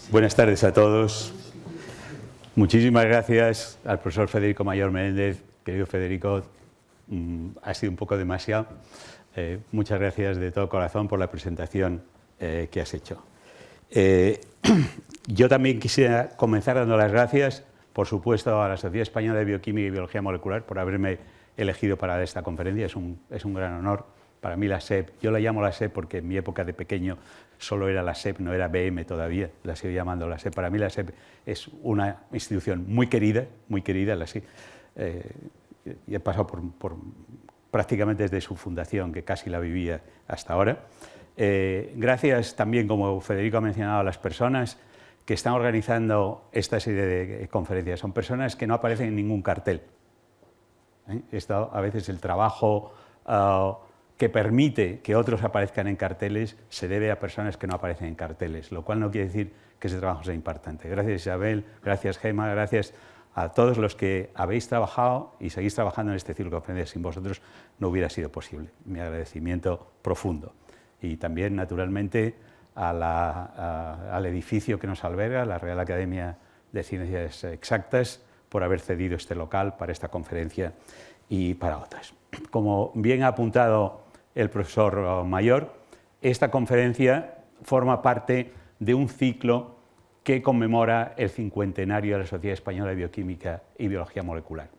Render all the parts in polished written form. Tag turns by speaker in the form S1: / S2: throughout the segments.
S1: Buenas tardes a todos. Muchísimas gracias al profesor Federico Mayor Menéndez. Querido Federico, ha sido un poco demasiado. Muchas gracias de todo corazón por la presentación que has hecho. Yo también quisiera comenzar dando las gracias, por supuesto, a la Sociedad Española de Bioquímica y Biología Molecular por haberme elegido para esta conferencia. Es un gran honor. Para mí la SEP, yo la llamo la SEP porque en mi época de pequeño solo era la SEP, no era BM todavía, la sigo llamando la SEP. Para mí la SEP es una institución muy querida, y he pasado por prácticamente desde su fundación, que casi la vivía hasta ahora. Gracias también, como Federico ha mencionado, a las personas que están organizando esta serie de conferencias. Son personas que no aparecen en ningún cartel. Esto, a veces el trabajo que permite que otros aparezcan en carteles se debe a personas que no aparecen en carteles, lo cual no quiere decir que ese trabajo sea importante. Gracias Isabel, gracias Gemma, gracias a todos los que habéis trabajado y seguís trabajando en este ciclo de conferencias. Sin vosotros no hubiera sido posible. Mi agradecimiento profundo. Y también, naturalmente, al edificio que nos alberga, la Real Academia de Ciencias Exactas, por haber cedido este local para esta conferencia y para otras. Como bien ha apuntado el profesor Mayor, esta conferencia forma parte de un ciclo que conmemora el 50º de la Sociedad Española de Bioquímica y Biología Molecular.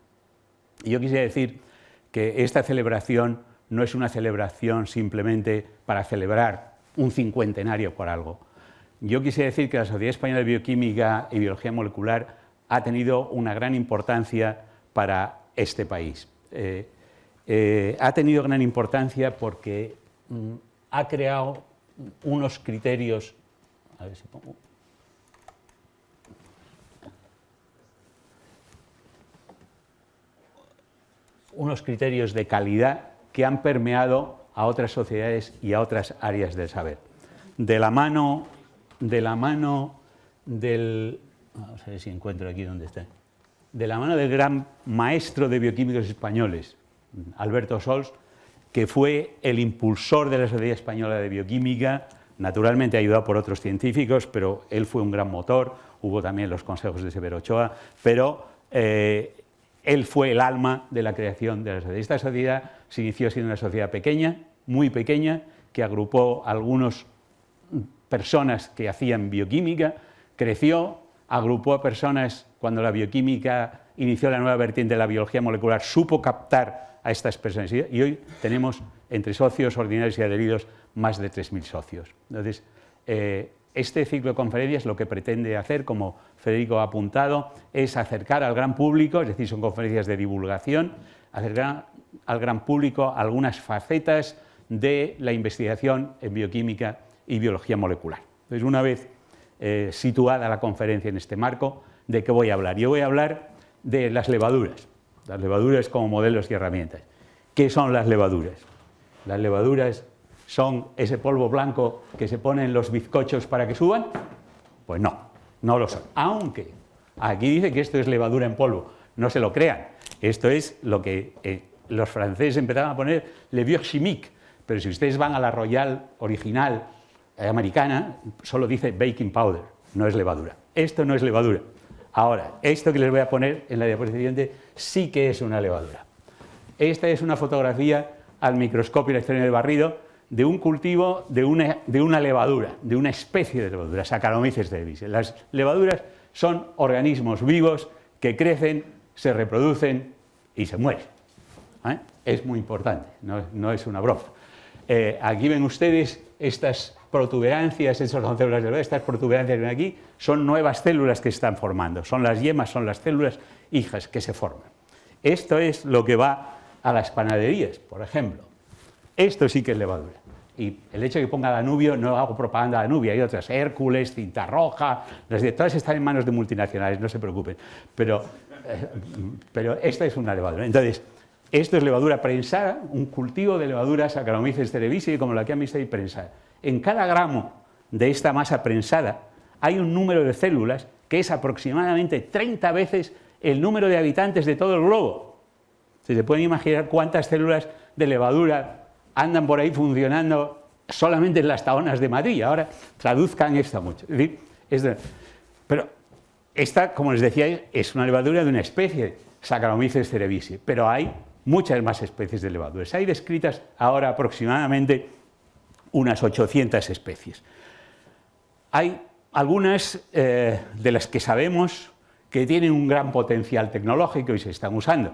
S1: Y yo quisiera decir que esta celebración no es una celebración simplemente para celebrar un cincuentenario por algo. Yo quisiera decir que la Sociedad Española de Bioquímica y Biología Molecular ha tenido una gran importancia para este país. Ha tenido gran importancia porque ha creado unos criterios, a ver si pongo, unos criterios de calidad que han permeado a otras sociedades y a otras áreas del saber. De la mano del, vamos a ver si encuentro aquí donde está, de la mano del gran maestro de bioquímicos españoles, Alberto Sols, que fue el impulsor de la Sociedad Española de Bioquímica, naturalmente ayudado por otros científicos, pero él fue un gran motor. Hubo también los consejos de Severo Ochoa, pero él fue el alma de la creación de la sociedad. Esta sociedad se inició siendo una sociedad pequeña, muy pequeña, que agrupó a algunas personas que hacían bioquímica, creció, agrupó a personas cuando la bioquímica inició la nueva vertiente de la biología molecular, supo captar a estas personas. Y hoy tenemos, entre socios ordinarios y adheridos, más de 3.000 socios. Entonces, este ciclo de conferencias lo que pretende hacer, como Federico ha apuntado, es acercar al gran público, es decir, son conferencias de divulgación, acercar al gran público algunas facetas de la investigación en bioquímica y biología molecular. Entonces, una vez situada la conferencia en este marco, ¿de qué voy a hablar? Yo voy a hablar de las levaduras como modelos y herramientas. ¿Qué son las levaduras? Las levaduras son ese polvo blanco que se pone en los bizcochos para que suban. Pues no, no lo son. Aunque aquí dice que esto es levadura en polvo. No se lo crean. Esto es lo que los franceses empezaron a poner le vieux chimique. Pero si ustedes van a la Royal original americana, solo dice baking powder, no es levadura. Esto no es levadura. Ahora, esto que les voy a poner en la diapositiva siguiente sí que es una levadura. Esta es una fotografía al microscopio exterior del barrido de un cultivo de una levadura, de una especie de levadura, Saccharomyces cerevisiae. Las levaduras son organismos vivos que crecen, se reproducen y se mueren. Es muy importante, no es una broma. Aquí ven ustedes estas protuberancias, estas son células de levadura, estas protuberancias que ven aquí son nuevas células que se están formando, son las yemas, son las células hijas que se forman. Esto es lo que va a las panaderías, por ejemplo. Esto sí que es levadura. Y el hecho de que ponga Danubio, no hago propaganda de Danubio, hay otras, Hércules, Cinta Roja, todas están en manos de multinacionales, no se preocupen. Pero esta es una levadura. Entonces, esto es levadura prensada, un cultivo de levadura Saccharomyces cerevisiae, como la que han visto ahí prensada. En cada gramo de esta masa prensada hay un número de células que es aproximadamente 30 veces el número de habitantes de todo el globo. Se pueden imaginar cuántas células de levadura andan por ahí funcionando solamente en las Tahonas de Madrid. Ahora traduzcan esto mucho. Es decir, Pero esta, como les decía, es una levadura de una especie, Saccharomyces cerevisiae, pero hay muchas más especies de levaduras. Hay descritas ahora aproximadamente unas 800 especies. Hay algunas de las que sabemos que tienen un gran potencial tecnológico y se están usando.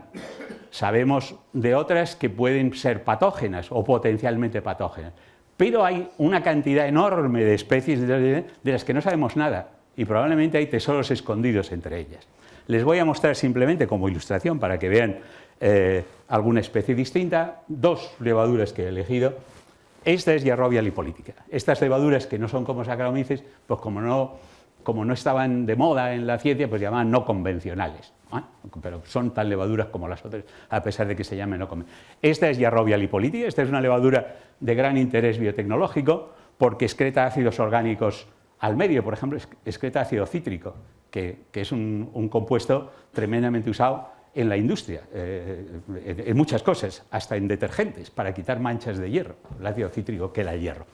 S1: Sabemos de otras que pueden ser patógenas o potencialmente patógenas, pero hay una cantidad enorme de especies de las que no sabemos nada y probablemente hay tesoros escondidos entre ellas. Les voy a mostrar simplemente como ilustración para que vean alguna especie distinta, dos levaduras que he elegido. Esta es Yarrovia lipolítica. Estas levaduras que no son como Saccharomyces, pues como no estaban de moda en la ciencia, pues llamaban no convencionales, ¿eh? Pero son tan levaduras como las otras, a pesar de que se llamen no convencionales. Esta es Yarrovia lipolítica, esta es una levadura de gran interés biotecnológico porque excreta ácidos orgánicos al medio, por ejemplo, excreta ácido cítrico, que es un compuesto tremendamente usado en la industria, en muchas cosas, hasta en detergentes, para quitar manchas de hierro, el ácido cítrico quela el hierro.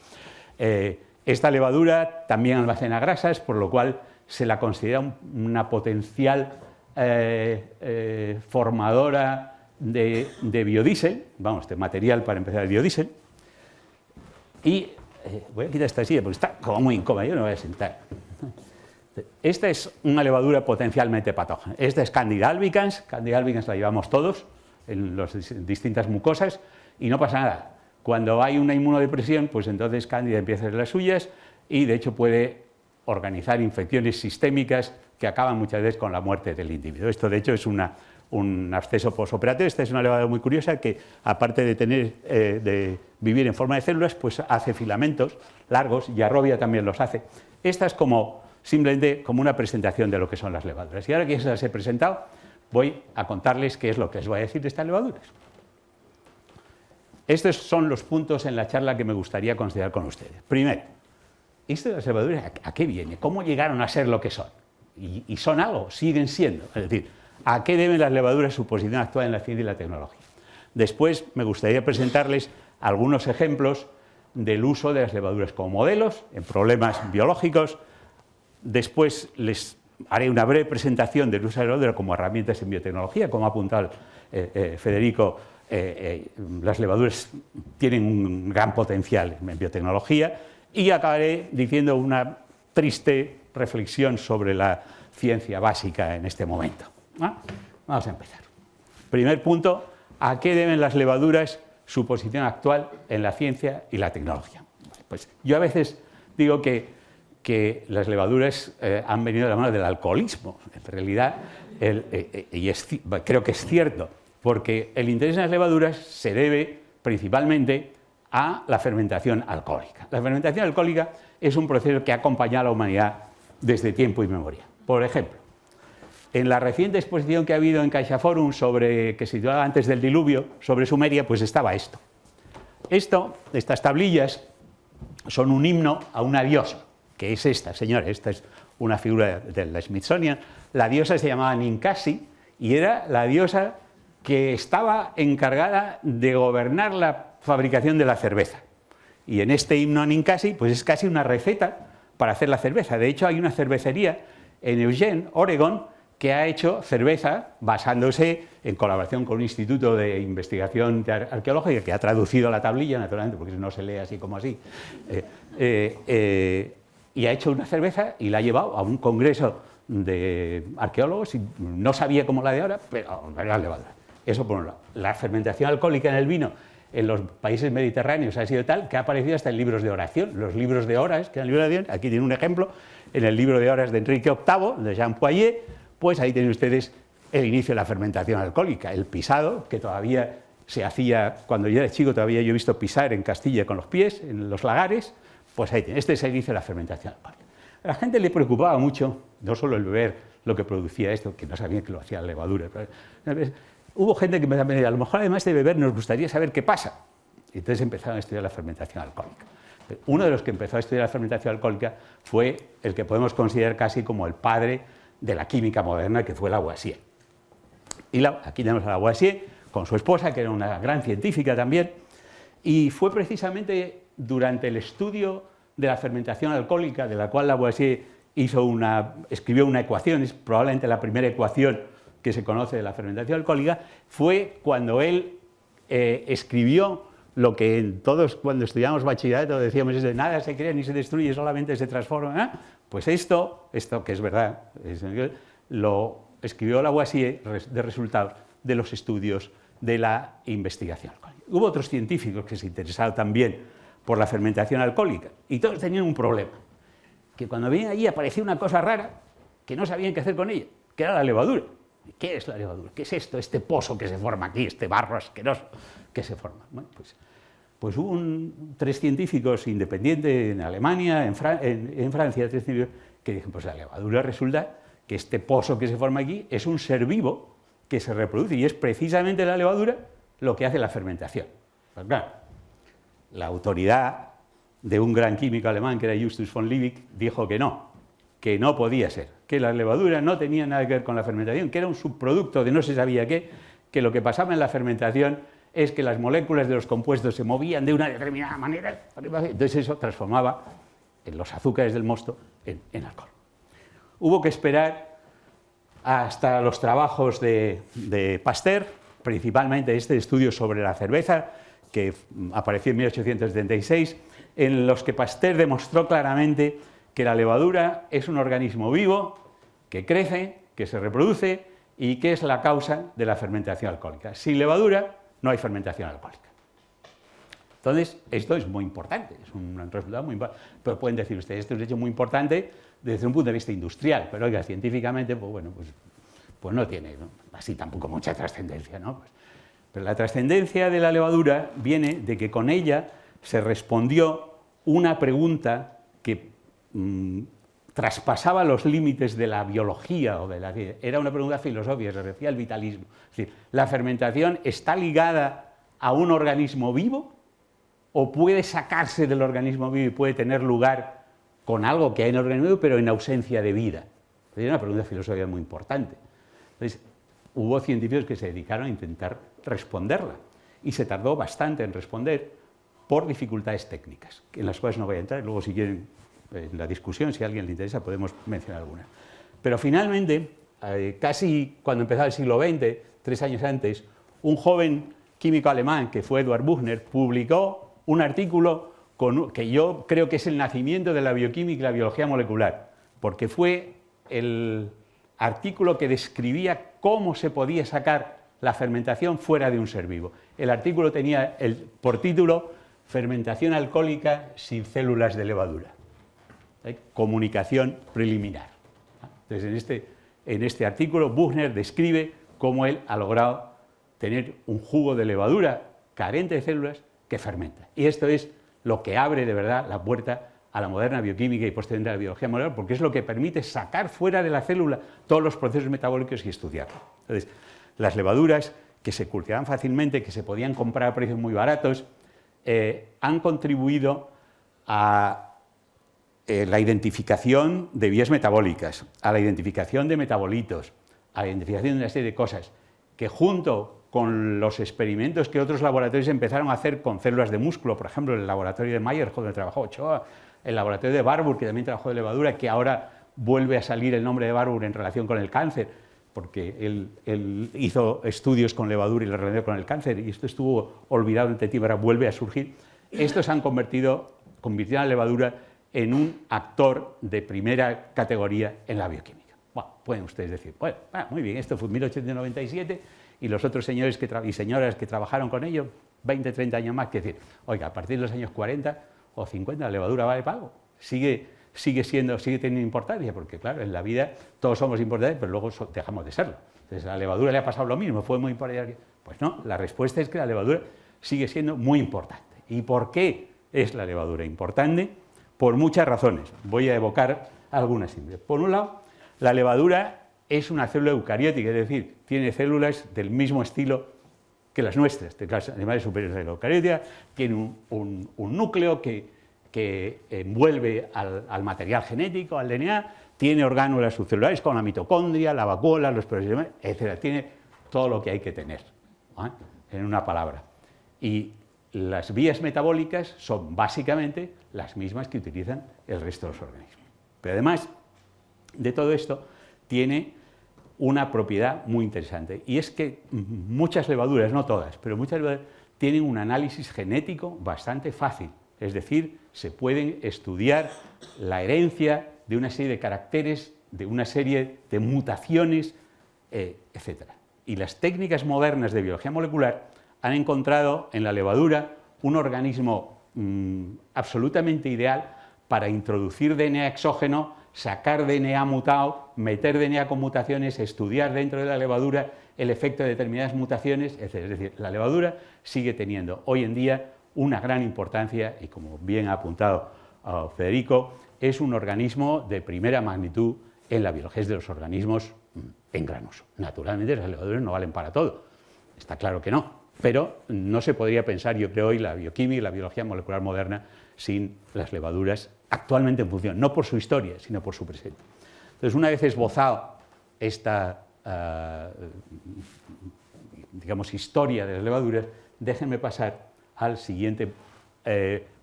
S1: Esta levadura también almacena grasas, por lo cual se la considera una potencial formadora de biodiesel, vamos, de material para empezar el biodiesel. Y voy a quitar esta silla porque está como muy incómoda, yo no voy a sentar. Esta es una levadura potencialmente patógena. Esta es Candida albicans. Candida albicans la llevamos todos en las distintas mucosas y no pasa nada. Cuando hay una inmunodepresión, pues entonces Candida empieza a hacer las suyas y de hecho puede organizar infecciones sistémicas que acaban muchas veces con la muerte del individuo. Esto de hecho es un absceso posoperatorio. Esta es una levadura muy curiosa que, aparte de vivir en forma de células, pues hace filamentos largos, Yarrovia también los hace. Esta es simplemente como una presentación de lo que son las levaduras. Y ahora que ya se las he presentado, voy a contarles qué es lo que les voy a decir de estas levaduras. Estos son los puntos en la charla que me gustaría considerar con ustedes. Primero, ¿esto de las levaduras a qué viene? ¿Cómo llegaron a ser lo que son? ¿Y son algo? ¿Siguen siendo? Es decir, ¿a qué deben las levaduras su posición actual en la ciencia y la tecnología? Después me gustaría presentarles algunos ejemplos del uso de las levaduras como modelos en problemas biológicos. Después les haré una breve presentación del uso de la levadura como herramientas en biotecnología. Como ha apuntado Federico, las levaduras tienen un gran potencial en biotecnología y acabaré diciendo una triste reflexión sobre la ciencia básica en este momento. Vamos a empezar. Primer punto, ¿a qué deben las levaduras su posición actual en la ciencia y la tecnología? Pues yo a veces digo que las levaduras han venido de la mano del alcoholismo. En realidad, creo que es cierto, porque el interés en las levaduras se debe principalmente a la fermentación alcohólica. La fermentación alcohólica es un proceso que ha acompañado a la humanidad desde tiempo inmemoria. Por ejemplo, en la reciente exposición que ha habido en CaixaForum que se titulaba Antes del diluvio, sobre Sumeria, pues estaba esto. Estas tablillas son un himno a una diosa, que es esta, señora. Esta es una figura de la Smithsonian. La diosa se llamaba Ninkasi y era la diosa que estaba encargada de gobernar la fabricación de la cerveza. Y en este himno a Ninkasi, pues es casi una receta para hacer la cerveza. De hecho, hay una cervecería en Eugene, Oregon, que ha hecho cerveza basándose en colaboración con un instituto de investigación arqueológica que ha traducido la tablilla, naturalmente, porque no se lee así como así, y ha hecho una cerveza y la ha llevado a un congreso de arqueólogos y no sabía cómo la de ahora, pero era levadura. Eso por un lado. La fermentación alcohólica en el vino en los países mediterráneos ha sido tal que ha aparecido hasta en libros de oración. Los libros de horas, que eran libros de oración, aquí tiene un ejemplo, en el libro de horas de Enrique VIII, de Jean Poyet, pues ahí tienen ustedes el inicio de la fermentación alcohólica, el pisado, que todavía se hacía, cuando yo era chico todavía yo he visto pisar en Castilla con los pies, en los lagares, pues ahí tienen, este es el inicio de la fermentación alcohólica. A la gente le preocupaba mucho, no solo el beber lo que producía esto, que no sabían que lo hacía la levadura, pero hubo gente que me decía, a lo mejor además de beber nos gustaría saber qué pasa. Y entonces empezaron a estudiar la fermentación alcohólica. Uno de los que empezó a estudiar la fermentación alcohólica fue el que podemos considerar casi como el padre de la química moderna, que fue Lavoisier. Y aquí tenemos a Lavoisier con su esposa, que era una gran científica también, y fue precisamente durante el estudio de la fermentación alcohólica, de la cual Lavoisier escribió una ecuación, es probablemente la primera ecuación que se conoce de la fermentación alcohólica, fue cuando él escribió lo que todos cuando estudiamos bachillerato decíamos, es de nada se crea ni se destruye, solamente se transforma. Pues esto que es verdad, lo escribió Lavoisier de resultado de los estudios de la investigación alcohólica. Hubo otros científicos que se interesaron también por la fermentación alcohólica y todos tenían un problema, que cuando venían allí aparecía una cosa rara que no sabían qué hacer con ella, que era la levadura. ¿Qué es la levadura? ¿Qué es esto? Este pozo que se forma aquí, este barro asqueroso que se forma. Bueno, pues hubo tres científicos independientes en Alemania, en Francia, tres científicos que dijeron, pues la levadura resulta que este pozo que se forma aquí es un ser vivo que se reproduce y es precisamente la levadura lo que hace la fermentación. Pues claro, la autoridad de un gran químico alemán que era Justus von Liebig dijo que no podía ser, que la levadura no tenía nada que ver con la fermentación, que era un subproducto de no se sabía qué, que lo que pasaba en la fermentación es que las moléculas de los compuestos se movían de una determinada manera, entonces eso transformaba en los azúcares del mosto en alcohol. Hubo que esperar hasta los trabajos de Pasteur, principalmente este estudio sobre la cerveza, que apareció en 1876, en los que Pasteur demostró claramente que la levadura es un organismo vivo, que crece, que se reproduce y que es la causa de la fermentación alcohólica. Sin levadura no hay fermentación alcohólica. Entonces, esto es muy importante, es un resultado muy importante. Pero pueden decir ustedes, esto es un hecho muy importante desde un punto de vista industrial, pero oiga, científicamente, pues bueno, pues no tiene así tampoco mucha trascendencia, ¿no? Pero la trascendencia de la levadura viene de que con ella se respondió una pregunta que traspasaba los límites de la biología o de la vida. Era una pregunta filosófica, se refería al vitalismo. Es decir, ¿la fermentación está ligada a un organismo vivo o puede sacarse del organismo vivo y puede tener lugar con algo que hay en el organismo vivo pero en ausencia de vida? Es una pregunta filosófica muy importante. Entonces, hubo científicos que se dedicaron a intentar responderla y se tardó bastante en responder por dificultades técnicas, en las cuales no voy a entrar, luego si quieren en la discusión, si a alguien le interesa, podemos mencionar alguna. Pero finalmente, casi cuando empezaba el siglo XX, 3 años antes, un joven químico alemán, que fue Eduard Buchner, publicó un artículo que yo creo que es el nacimiento de la bioquímica y la biología molecular, porque fue el artículo que describía cómo se podía sacar la fermentación fuera de un ser vivo. El artículo tenía por título Fermentación alcohólica sin células de levadura. Comunicación preliminar. Entonces, en este artículo, Buchner describe cómo él ha logrado tener un jugo de levadura carente de células que fermenta. Y esto es lo que abre de verdad la puerta a la moderna bioquímica y posteriormente a la biología molecular, porque es lo que permite sacar fuera de la célula todos los procesos metabólicos y estudiarlo. Entonces, las levaduras que se cultivaban fácilmente, que se podían comprar a precios muy baratos, han contribuido a la identificación de vías metabólicas, a la identificación de metabolitos, a la identificación de una serie de cosas que junto con los experimentos que otros laboratorios empezaron a hacer con células de músculo, por ejemplo, el laboratorio de Mayer, donde trabajó Ochoa, el laboratorio de Warburg, que también trabajó de levadura, que ahora vuelve a salir el nombre de Warburg en relación con el cáncer, porque él hizo estudios con levadura y la relación con el cáncer, y esto estuvo olvidado en tiempo, ahora vuelve a surgir. Estos han convirtieron a la levadura en un actor de primera categoría en la bioquímica. Bueno, pueden ustedes decir, bueno, muy bien, esto fue en 1897 y los otros señores y señoras que trabajaron con ello, 20, 30 años más, que decir, oiga, a partir de los años 40 o 50 la levadura vale para algo, sigue teniendo importancia, porque claro, en la vida todos somos importantes, pero luego dejamos de serlo. Entonces, a la levadura le ha pasado lo mismo, fue muy importante. Pues no, la respuesta es que la levadura sigue siendo muy importante. ¿Y por qué es la levadura importante? Por muchas razones. Voy a evocar algunas simples. Por un lado, la levadura es una célula eucariótica, es decir, tiene células del mismo estilo que las nuestras, de las animales superiores de la eucariótica, tiene un núcleo que envuelve al material genético, al DNA, tiene orgánulas subcelulares como la mitocondria, la vacuola, los proteastos, etc. Tiene todo lo que hay que tener, en una palabra. Y las vías metabólicas son básicamente las mismas que utilizan el resto de los organismos. Pero además, de todo esto tiene una propiedad muy interesante, y es que muchas levaduras, no todas, pero muchas levaduras tienen un análisis genético bastante fácil, es decir, se pueden estudiar la herencia de una serie de caracteres, de una serie de mutaciones, etc. Y las técnicas modernas de biología molecular han encontrado en la levadura un organismo absolutamente ideal para introducir DNA exógeno, sacar DNA mutado, meter DNA con mutaciones, estudiar dentro de la levadura el efecto de determinadas mutaciones, etc. Es decir, la levadura sigue teniendo hoy en día una gran importancia y, como bien ha apuntado Federico, es un organismo de primera magnitud en la biología, de los organismos en gran uso. Naturalmente las levaduras no valen para todo, está claro que no, pero no se podría pensar, yo creo, hoy la bioquímica y la biología molecular moderna sin las levaduras actualmente en función, no por su historia, sino por su presente. Entonces, una vez esbozado esta, digamos, historia de las levaduras, déjenme pasar al siguiente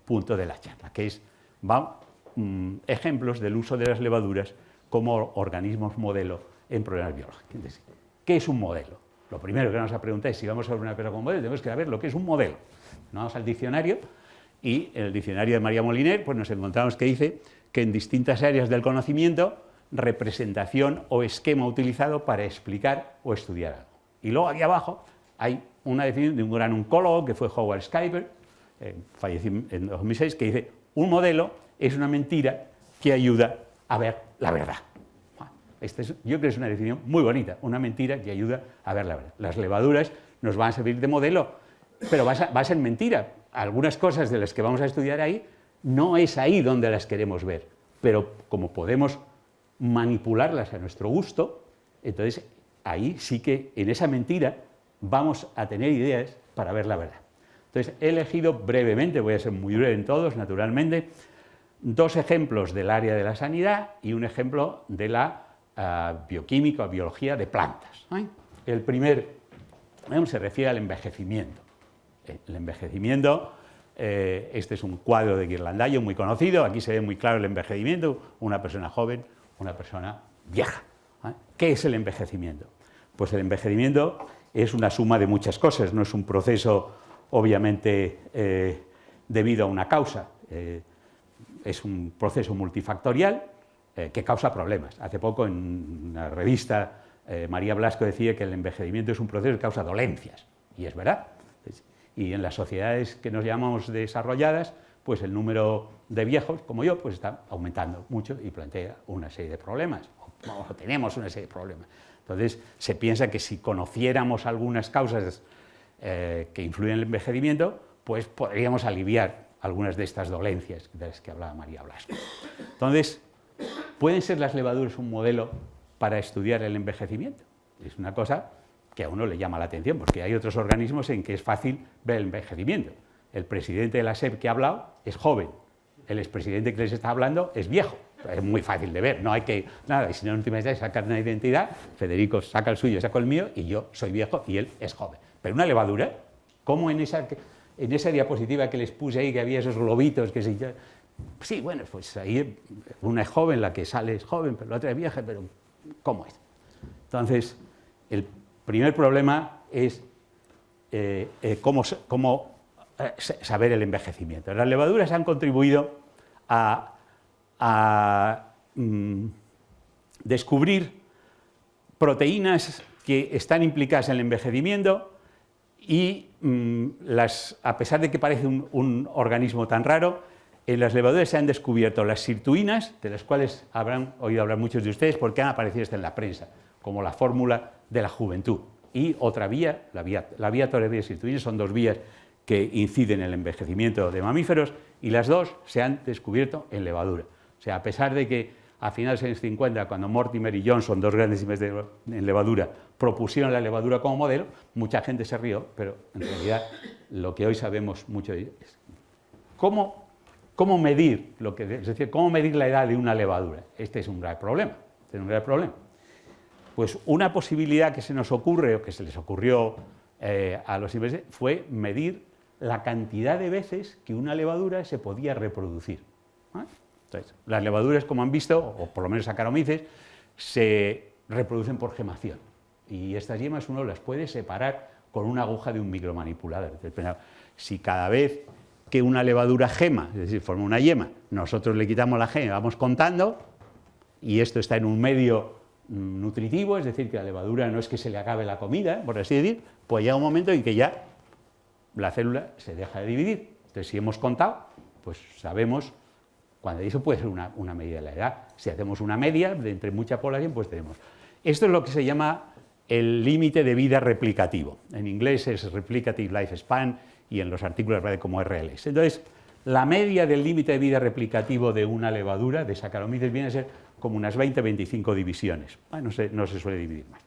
S1: punto de la charla, que es ejemplos del uso de las levaduras como organismos modelo en problemas biológicos. Entonces, ¿qué es un modelo? Lo primero que nos vamos a preguntar es si vamos a ver una cosa como modelo, tenemos que saber lo que es un modelo. Vamos al diccionario y en el diccionario de María Moliner pues nos encontramos que dice que en distintas áreas del conocimiento, representación o esquema utilizado para explicar o estudiar algo. Y luego aquí abajo hay una definición de un gran oncólogo que fue Howard Schreiber, falleció en 2006, que dice: un modelo es una mentira que ayuda a ver la verdad. Yo creo que es una definición muy bonita, una mentira que ayuda a ver la verdad. Las levaduras nos van a servir de modelo, pero va a ser mentira. Algunas cosas de las que vamos a estudiar ahí, no es ahí donde las queremos ver, pero como podemos manipularlas a nuestro gusto, entonces ahí sí que en esa mentira vamos a tener ideas para ver la verdad. Entonces he elegido brevemente, voy a ser muy breve en todos, naturalmente, dos ejemplos del área de la sanidad y un ejemplo de la bioquímica o biología de plantas. El primer se refiere al envejecimiento. El envejecimiento, este es un cuadro de Ghirlandaio muy conocido, aquí se ve muy claro el envejecimiento, una persona joven, una persona vieja. ¿Qué es el envejecimiento? Pues el envejecimiento es una suma de muchas cosas, no es un proceso obviamente debido a una causa, es un proceso multifactorial que causa problemas. Hace poco en una revista María Blasco decía que el envejecimiento es un proceso que causa dolencias, y es verdad. Y en las sociedades que nos llamamos desarrolladas, pues el número de viejos, como yo, pues está aumentando mucho y plantea una serie de problemas, o tenemos una serie de problemas. Entonces, se piensa que si conociéramos algunas causas que influyen en el envejecimiento, pues podríamos aliviar algunas de estas dolencias de las que hablaba María Blasco. Entonces, ¿pueden ser las levaduras un modelo para estudiar el envejecimiento? Es una cosa que a uno le llama la atención, porque hay otros organismos en que es fácil ver el envejecimiento. El presidente de la SEP que ha hablado es joven, el expresidente que les está hablando es viejo. Es muy fácil de ver, no hay que nada, y si no, en última instancia, sacar una identidad, Federico saca el suyo, saco el mío, y yo soy viejo y él es joven. Pero una levadura, ¿cómo en esa diapositiva que les puse ahí, que había esos globitos que se... Sí, bueno, pues ahí una es joven, la que sale es joven, pero la otra es vieja, pero ¿cómo es? Entonces, el primer problema es cómo saber el envejecimiento. Las levaduras han contribuido a descubrir proteínas que están implicadas en el envejecimiento y a pesar de que parece un organismo tan raro, en las levaduras se han descubierto las sirtuinas, de las cuales habrán oído hablar muchos de ustedes porque han aparecido en la prensa, como la fórmula de la juventud. Y otra vía, la vía Torre sirtuinas, son dos vías que inciden en el envejecimiento de mamíferos, y las dos se han descubierto en levadura. O sea, a pesar de que a finales de los años 50, cuando Mortimer y Johnson, dos grandes investigadores en levadura, propusieron la levadura como modelo, mucha gente se rió, pero en realidad lo que hoy sabemos mucho de ello es cómo medir es decir, cómo medir la edad de una levadura. Este es un grave problema. Pues una posibilidad que se nos ocurre, o que se les ocurrió a los investigadores, fue medir la cantidad de veces que una levadura se podía reproducir. Entonces, las levaduras, como han visto, o por lo menos Saccharomyces, se reproducen por gemación. Y estas yemas uno las puede separar con una aguja de un micromanipulador. Entonces, si cada vez que una levadura gema, es decir, forma una yema, nosotros le quitamos la gema y vamos contando, y esto está en un medio nutritivo, es decir, que la levadura no es que se le acabe la comida, por así decir, pues llega un momento en que ya la célula se deja de dividir. Entonces, si hemos contado, pues sabemos, cuando eso puede ser una medida de la edad. Si hacemos una media de entre mucha población, pues tenemos. Esto es lo que se llama el límite de vida replicativo. En inglés es Replicative Lifespan y en los artículos vale como RLS. Entonces, la media del límite de vida replicativo de una levadura de Saccharomyces viene a ser como unas 20-25 divisiones. Bueno, no se suele dividir más.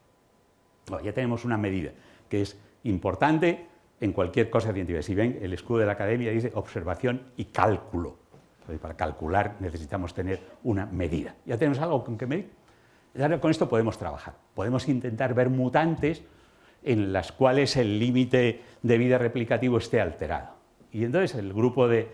S1: Bueno, ya tenemos una medida que es importante en cualquier cosa científica. Si ven, el escudo de la academia dice observación y cálculo. Entonces, para calcular necesitamos tener una medida. ¿Ya tenemos algo con que medir? Ahora con esto podemos trabajar. Podemos intentar ver mutantes en las cuales el límite de vida replicativo esté alterado. Y entonces el grupo de...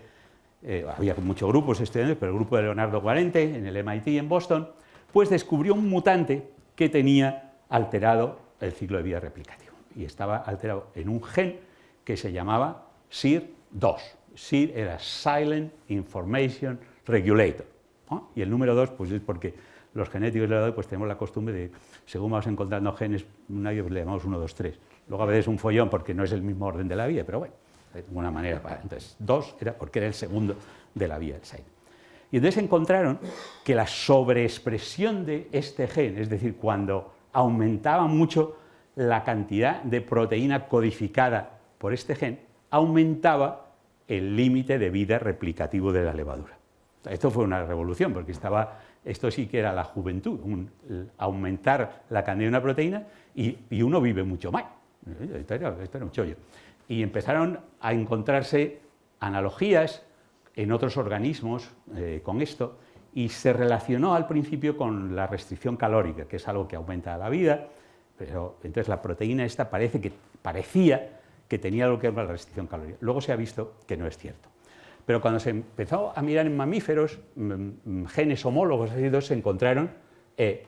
S1: había muchos grupos estudiantes, pero el grupo de Leonardo Guarente, en el MIT en Boston, pues descubrió un mutante que tenía alterado el ciclo de vida replicativo. Y estaba alterado en un gen que se llamaba SIR2. SIR era Silent Information Regulator, ¿no? Y el número 2, pues es porque los genéticos de la pues tenemos la costumbre de, según vamos encontrando genes, nadie le llamamos 1, 2, 3. Luego a veces es un follón porque no es el mismo orden de la vía, pero bueno, de alguna manera. Entonces, 2 era porque era el segundo de la vía del Silent. Y entonces encontraron que la sobreexpresión de este gen, es decir, cuando aumentaba mucho la cantidad de proteína codificada por este gen, aumentaba el límite de vida replicativo de la levadura. Esto fue una revolución, porque esto sí que era la juventud, aumentar la cantidad de una proteína y uno vive mucho más. Esto era un chollo. Y empezaron a encontrarse analogías en otros organismos con esto, y se relacionó al principio con la restricción calórica, que es algo que aumenta la vida, pero entonces la proteína esta parecía que tenía algo que ver con la restricción calórica. Luego se ha visto que no es cierto. Pero cuando se empezó a mirar en mamíferos, genes homólogos, se encontraron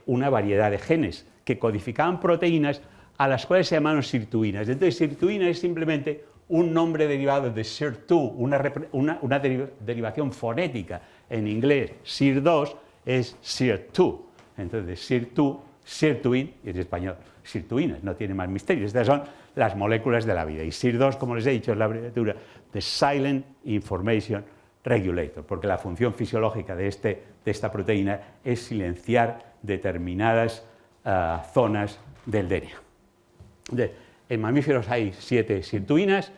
S1: una variedad de genes que codificaban proteínas a las cuales se llamaron sirtuinas. Entonces, sirtuina es simplemente un nombre derivado de SIR2, una derivación fonética. En inglés, SIR2 es SIR2. Entonces, SIR2, sirtuin, y en español, sirtuinas, no tiene más misterio. Estas son las moléculas de la vida. Y SIR2, como les he dicho, es la abreviatura de Silent Information Regulator, porque la función fisiológica de esta proteína es silenciar determinadas zonas del DNA. En mamíferos hay 7 sirtuinas.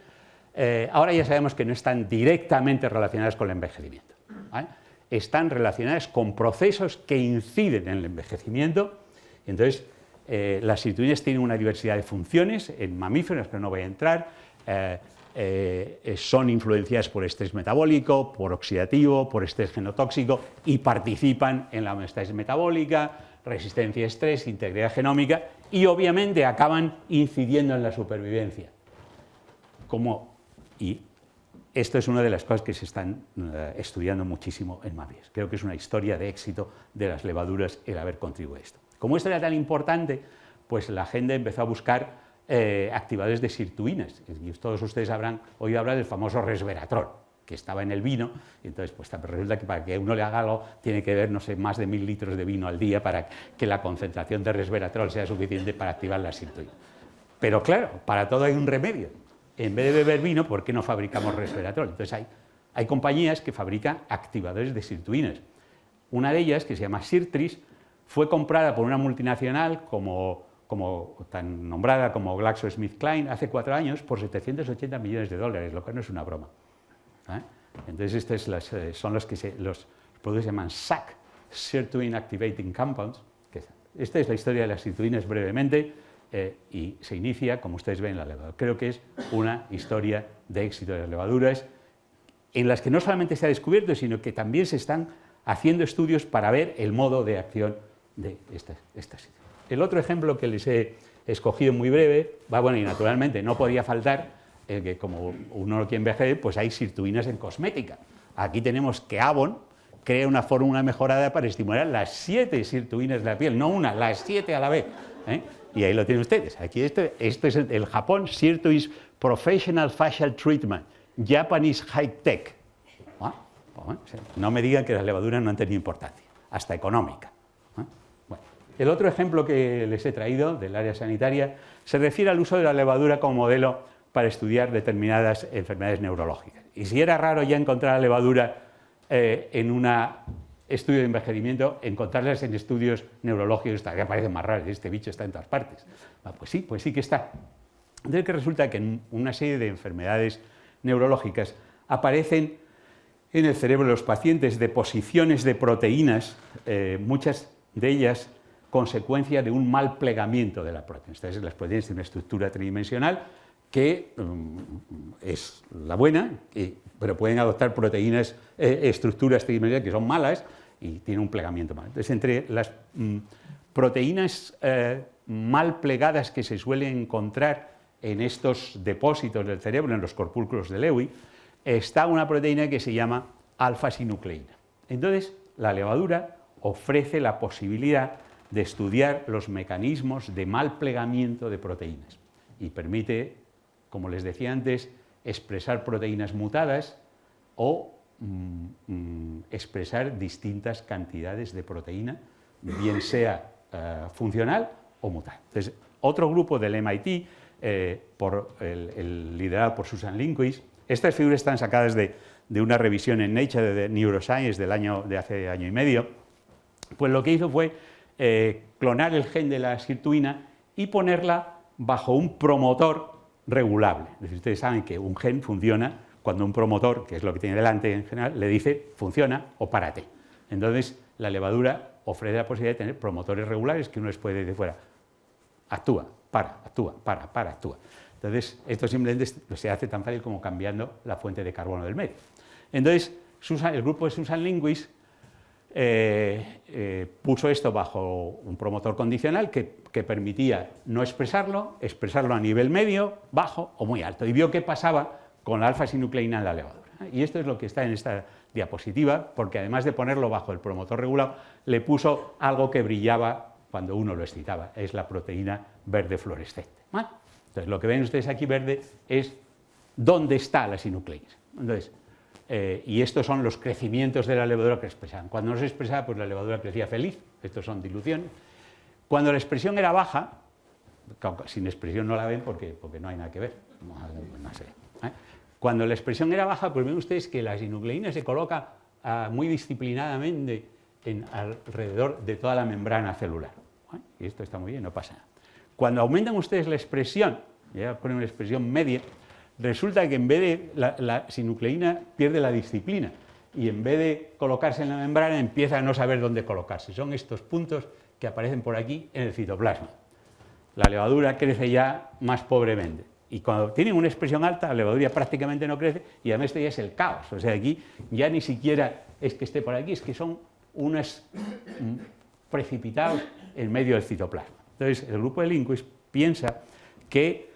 S1: Ahora ya sabemos que no están directamente relacionadas con el envejecimiento, ¿vale? Están relacionadas con procesos que inciden en el envejecimiento. Entonces, las sirtuinas tienen una diversidad de funciones en mamíferos, pero no voy a entrar. Son influenciadas por estrés metabólico, por oxidativo, por estrés genotóxico y participan en la homeostasis metabólica, resistencia a estrés, integridad genómica y obviamente acaban incidiendo en la supervivencia. Y esto es una de las cosas que se están estudiando muchísimo en mamíferos. Creo que es una historia de éxito de las levaduras el haber contribuido a esto. Como esto era tan importante, pues la gente empezó a buscar activadores de sirtuinas. Y todos ustedes habrán oído hablar del famoso resveratrol, que estaba en el vino, y entonces pues resulta que para que uno le haga algo tiene que beber, no sé, más de 1000 litros de vino al día para que la concentración de resveratrol sea suficiente para activar la sirtuina. Pero claro, para todo hay un remedio. En vez de beber vino, ¿por qué no fabricamos resveratrol? Entonces hay compañías que fabrican activadores de sirtuinas. Una de ellas, que se llama Sirtris, fue comprada por una multinacional tan nombrada como GlaxoSmithKline hace 4 años por $780 millones, lo que no es una broma. Entonces estos son los productos se llaman SAC, Sirtuin Activating Compounds. Esta es la historia de las sirtuinas brevemente y se inicia, como ustedes ven, en la levadura. Creo que es una historia de éxito de las levaduras en las que no solamente se ha descubierto, sino que también se están haciendo estudios para ver el modo de acción de estas sirtuinas. El otro ejemplo que les he escogido muy breve, y naturalmente no podía faltar que como uno no quiere envejecer, pues hay sirtuinas en cosmética. Aquí tenemos que Avon, crea una fórmula mejorada para estimular las 7 sirtuinas de la piel, no una, las 7 a la vez. Y ahí lo tienen ustedes. Aquí este es el Japón Sirtuins Professional Facial Treatment, Japanese High Tech. No me digan que las levaduras no han tenido importancia, hasta económica. Bueno, el otro ejemplo que les he traído del área sanitaria se refiere al uso de la levadura como modelo para estudiar determinadas enfermedades neurológicas. Y si era raro ya encontrar la levadura en un estudio de envejecimiento, encontrarlas en estudios neurológicos todavía parece más raro, este bicho está en todas partes. Pues sí que está. Entonces que resulta que en una serie de enfermedades neurológicas aparecen en el cerebro de los pacientes deposiciones de proteínas, muchas de ellas consecuencia de un mal plegamiento de la proteína. Entonces, las proteínas tienen una estructura tridimensional que es la buena, pero pueden adoptar proteínas, estructuras tridimensionales que son malas y tienen un plegamiento mal. Entonces, entre las proteínas mal plegadas que se suelen encontrar en estos depósitos del cerebro, en los corpúsculos de Lewy, está una proteína que se llama alfa-sinucleína. Entonces, la levadura ofrece la posibilidad de estudiar los mecanismos de mal plegamiento de proteínas y permite, como les decía antes, expresar proteínas mutadas o expresar distintas cantidades de proteína, bien sea funcional o mutal. Entonces, otro grupo del MIT, liderado por Susan Lindquist, estas figuras están sacadas de una revisión en Nature de Neuroscience de hace año y medio, pues lo que hizo fue clonar el gen de la sirtuina y ponerla bajo un promotor regulable. Es decir, ustedes saben que un gen funciona cuando un promotor, que es lo que tiene delante en general, le dice funciona o párate. Entonces, la levadura ofrece la posibilidad de tener promotores regulares que uno les puede de fuera. Actúa, para, actúa, para, actúa. Entonces, esto simplemente se hace tan fácil como cambiando la fuente de carbono del medio. Entonces, el grupo de Susan Lindquist puso esto bajo un promotor condicional que permitía no expresarlo a nivel medio, bajo o muy alto. Y vio qué pasaba con la alfa-sinucleína en la levadura. Y esto es lo que está en esta diapositiva, porque además de ponerlo bajo el promotor regulado, le puso algo que brillaba cuando uno lo excitaba. Es la proteína verde fluorescente. Entonces, lo que ven ustedes aquí verde es dónde está la sinucleína. Entonces, y estos son los crecimientos de la levadura que expresaban. Cuando no se expresaba, pues la levadura crecía feliz. Estos son diluciones. Cuando la expresión era baja, sin expresión no la ven porque no hay nada que ver. No sé. Cuando la expresión era baja, pues ven ustedes que la sinucleína se coloca muy disciplinadamente alrededor de toda la membrana celular. Y esto está muy bien, no pasa nada. Cuando aumentan ustedes la expresión, ya ponen una expresión media, resulta que en vez de la sinucleína pierde la disciplina y en vez de colocarse en la membrana empieza a no saber dónde colocarse. Son estos puntos que aparecen por aquí en el citoplasma. La levadura crece ya más pobremente y cuando tienen una expresión alta la levadura prácticamente no crece y además esto ya es el caos. O sea, aquí ya ni siquiera es que esté por aquí, es que son unos precipitados en medio del citoplasma. Entonces, el grupo de Lindquist piensa que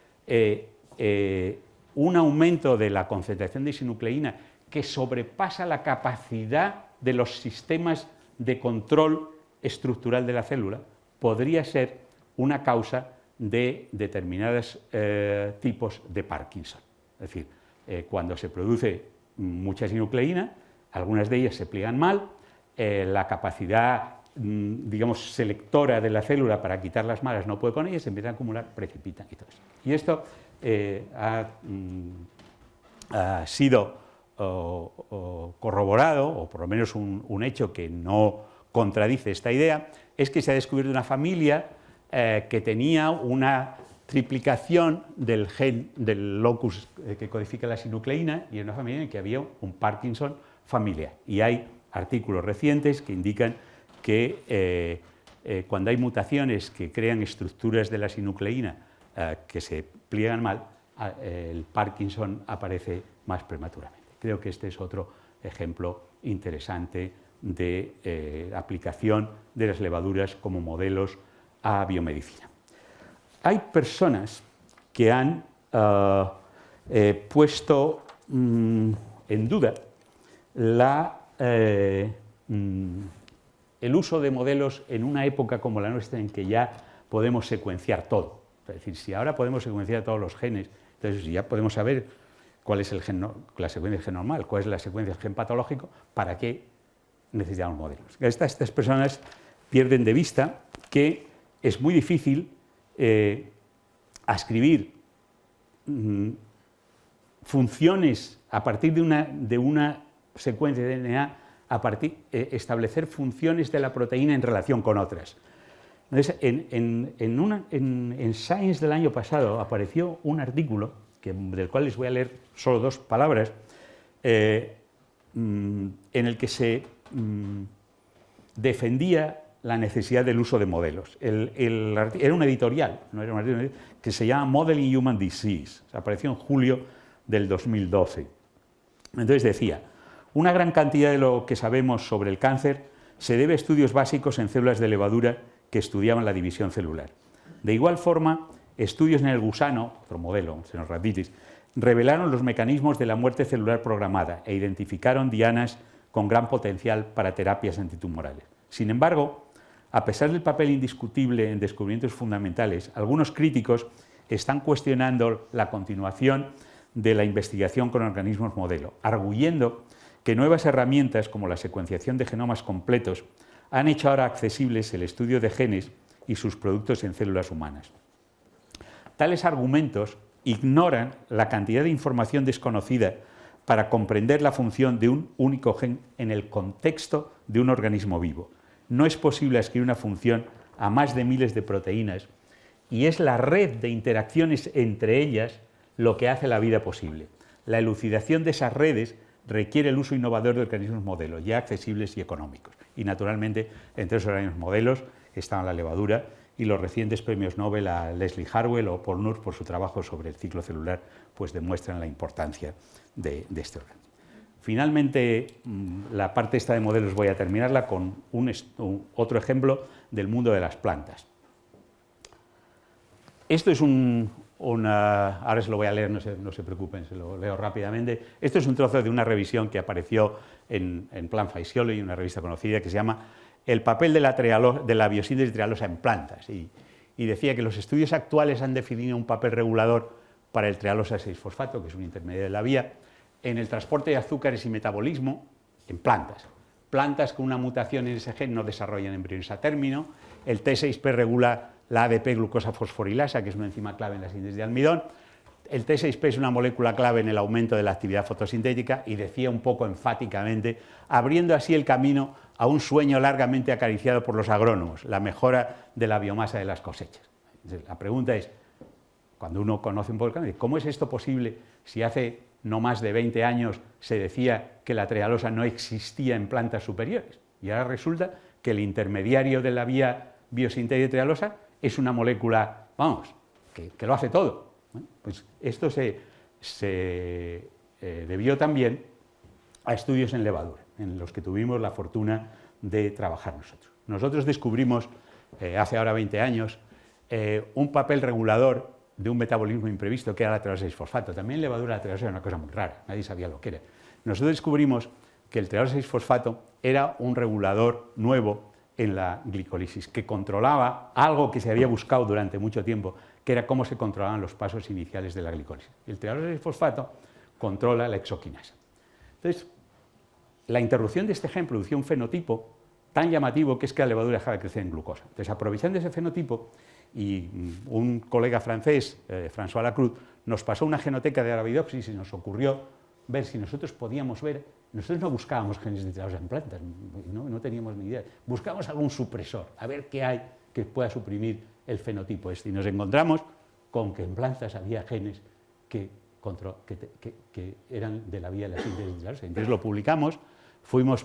S1: un aumento de la concentración de sinucleína que sobrepasa la capacidad de los sistemas de control estructural de la célula podría ser una causa de determinados tipos de Parkinson. Es decir, cuando se produce mucha sinucleína, algunas de ellas se pliegan mal, la capacidad digamos, selectora de la célula para quitar las malas no puede con ellas, se empiezan a acumular, precipitan y todo eso. Y esto ha sido corroborado, o por lo menos un hecho que no contradice esta idea, es que se ha descubierto una familia que tenía una triplicación del gen del locus que codifica la sinucleína y en una familia en que había un Parkinson familiar. Y hay artículos recientes que indican que cuando hay mutaciones que crean estructuras de la sinucleína que se pliegan mal, el Parkinson aparece más prematuramente. Creo que este es otro ejemplo interesante de aplicación de las levaduras como modelos a biomedicina. Hay personas que han puesto en duda la el uso de modelos en una época como la nuestra en que ya podemos secuenciar todo. Es decir, si ahora podemos secuenciar todos los genes, entonces ya podemos saber cuál es la secuencia del gen normal, cuál es la secuencia del gen patológico, ¿para qué necesitamos modelos? Estas personas pierden de vista que es muy difícil ascribir funciones a partir de una secuencia de DNA, establecer funciones de la proteína en relación con otras. Entonces, en Science del año pasado apareció un artículo, del cual les voy a leer solo 2 palabras, en el que se defendía la necesidad del uso de modelos. Era un editorial, no era un artículo, que se llama Modeling Human Disease. Apareció en julio del 2012. Entonces decía: una gran cantidad de lo que sabemos sobre el cáncer se debe a estudios básicos en células de levadura que estudiaban la división celular. De igual forma, estudios en el gusano, otro modelo, Xenorhabditis, revelaron los mecanismos de la muerte celular programada e identificaron dianas con gran potencial para terapias antitumorales. Sin embargo, a pesar del papel indiscutible en descubrimientos fundamentales, algunos críticos están cuestionando la continuación de la investigación con organismos modelo, arguyendo que nuevas herramientas como la secuenciación de genomas completos han hecho ahora accesibles el estudio de genes y sus productos en células humanas. Tales argumentos ignoran la cantidad de información desconocida para comprender la función de un único gen en el contexto de un organismo vivo. No es posible escribir una función a más de miles de proteínas y es la red de interacciones entre ellas lo que hace la vida posible. La elucidación de esas redes requiere el uso innovador de organismos modelo, ya accesibles y económicos. Y naturalmente, entre esos organismos modelos están la levadura y los recientes premios Nobel a Leslie Harwell o Paul Nurse por su trabajo sobre el ciclo celular, pues demuestran la importancia de este órgano. Finalmente, la parte esta de modelos voy a terminarla con otro ejemplo del mundo de las plantas. Esto es ahora se lo voy a leer, no se preocupen, se lo leo rápidamente. Esto es un trozo de una revisión que apareció en Plant Physiology, una revista conocida, que se llama El papel de la biosíntesis trealosa en plantas. Y decía que los estudios actuales han definido un papel regulador para el trealosa 6-fosfato, que es un intermediario de la vía, en el transporte de azúcares y metabolismo en plantas. Plantas con una mutación en ese gen no desarrollan embriones a término. El T6P regula la ADP glucosa fosforilasa, que es una enzima clave en la síntesis de almidón. El T6P es una molécula clave en el aumento de la actividad fotosintética y decía un poco enfáticamente, abriendo así el camino a un sueño largamente acariciado por los agrónomos, la mejora de la biomasa de las cosechas. Entonces, la pregunta es, cuando uno conoce un poco el cambio, ¿cómo es esto posible si hace no más de 20 años se decía que la trealosa no existía en plantas superiores? Y ahora resulta que el intermediario de la vía biosintética de trealosa es una molécula, vamos, que lo hace todo. Bueno, pues esto se debió también a estudios en levadura, en los que tuvimos la fortuna de trabajar nosotros. Nosotros descubrimos, hace ahora 20 años, un papel regulador de un metabolismo imprevisto que era la trealosa 6-fosfato. También levadura la trealosa era una cosa muy rara, nadie sabía lo que era. Nosotros descubrimos que el trealosa 6-fosfato era un regulador nuevo en la glicólisis, que controlaba algo que se había buscado durante mucho tiempo, que era cómo se controlaban los pasos iniciales de la glicólisis. El trealosa 6-fosfato controla la exoquinasa. Entonces, la interrupción de este gen producía un fenotipo tan llamativo que es que la levadura dejaba de crecer en glucosa. Entonces, aprovechando ese fenotipo, y un colega francés, François Lacruz, nos pasó una genoteca de Arabidopsis y nos ocurrió ver si nosotros podíamos ver. Nosotros no buscábamos genes de trealosa en plantas, no teníamos ni idea. Buscábamos algún supresor, a ver qué hay que pueda suprimir el fenotipo este. Y nos encontramos con que en plantas había genes que eran de la vía de la síntesis de trealosa. Entonces lo publicamos, fuimos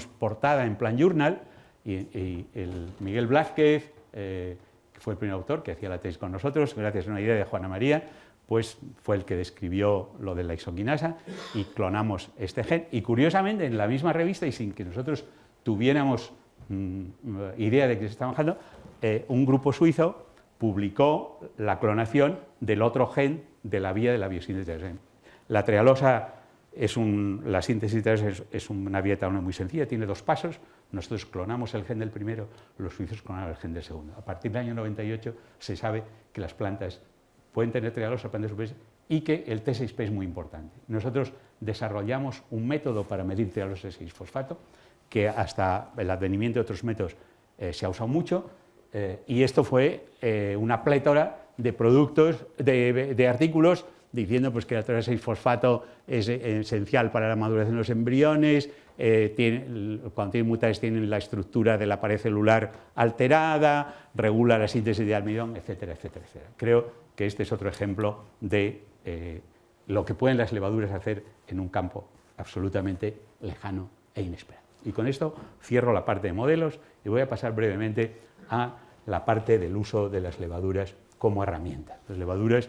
S1: portada en Plant Journal y el Miguel Blázquez, que fue el primer autor que hacía la tesis con nosotros, gracias a una idea de Juana María, pues fue el que describió lo de la isoquinasa y clonamos este gen. Y curiosamente, en la misma revista, y sin que nosotros tuviéramos idea de que se estaba trabajando, un grupo suizo publicó la clonación del otro gen de la vía de la biosíntesis. La trealosa la síntesis de es una vía etagonal muy sencilla, tiene 2 pasos. Nosotros clonamos el gen del primero, los suizos clonaron el gen del segundo. A partir del año 98 se sabe que las plantas pueden tener trialosa superiores y que el T6P es muy importante. Nosotros desarrollamos un método para medir trialosa 6-fosfato, que hasta el advenimiento de otros métodos se ha usado mucho, y esto fue una plétora de productos, de artículos, diciendo pues, que la trialosa 6-fosfato es esencial para la maduración de los embriones, cuando tienen mutaciones tienen la estructura de la pared celular alterada, regula la síntesis de almidón, etcétera, etcétera, etcétera. Creo que este es otro ejemplo de lo que pueden las levaduras hacer en un campo absolutamente lejano e inesperado. Y con esto cierro la parte de modelos y voy a pasar brevemente a la parte del uso de las levaduras como herramienta. Las levaduras,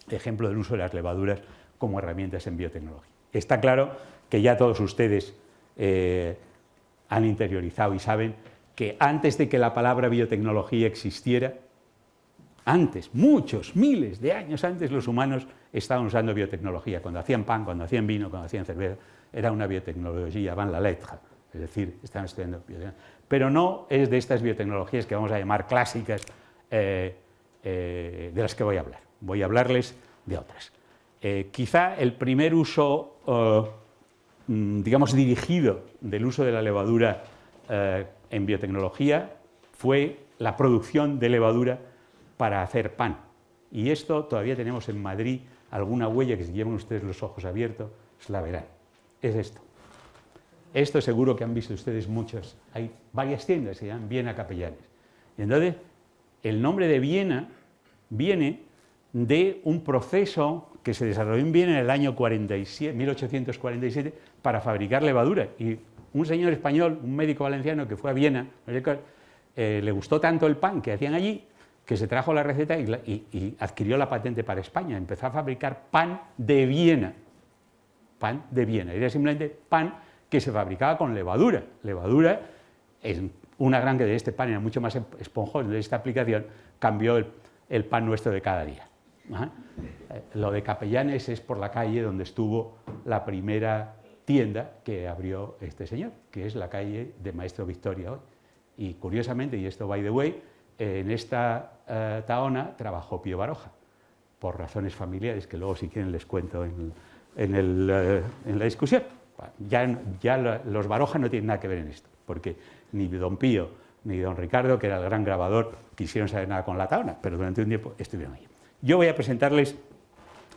S1: ejemplo del uso de las levaduras como herramientas en biotecnología. Está claro que ya todos ustedes han interiorizado y saben que antes de que la palabra biotecnología existiera, antes, muchos, miles de años antes, los humanos estaban usando biotecnología. Cuando hacían pan, cuando hacían vino, cuando hacían cerveza, era una biotecnología, van la letra, es decir, estaban estudiando biotecnología. Pero no es de estas biotecnologías que vamos a llamar clásicas, de las que voy a hablar. Voy a hablarles de otras. Quizá el primer uso, digamos, dirigido del uso de la levadura en biotecnología fue la producción de levadura para hacer pan. Y esto todavía tenemos en Madrid alguna huella que si llevan ustedes los ojos abiertos, la verán. Es esto. Esto seguro que han visto ustedes muchas. Hay varias tiendas que se llaman Viena Capellanes. Y entonces, el nombre de Viena viene de un proceso que se desarrolló en Viena en el año 1847 para fabricar levadura. Y un señor español, un médico valenciano que fue a Viena, le gustó tanto el pan que hacían allí que se trajo la receta y adquirió la patente para España. Empezó a fabricar pan de Viena. Pan de Viena. Era simplemente pan que se fabricaba con levadura. Levadura es una gran que de este pan era mucho más esponjoso. De esta aplicación cambió el pan nuestro de cada día. Lo de Capellanes es por la calle donde estuvo la primera tienda que abrió este señor, que es la calle de Maestro Victoria hoy. Y curiosamente, y esto by the way, en esta tahona trabajó Pío Baroja, por razones familiares que luego si quieren les cuento en la discusión. Ya los Baroja no tienen nada que ver en esto, porque ni don Pío ni don Ricardo, que era el gran grabador, quisieron saber nada con la tahona, pero durante un tiempo estuvieron ahí. Yo voy a presentarles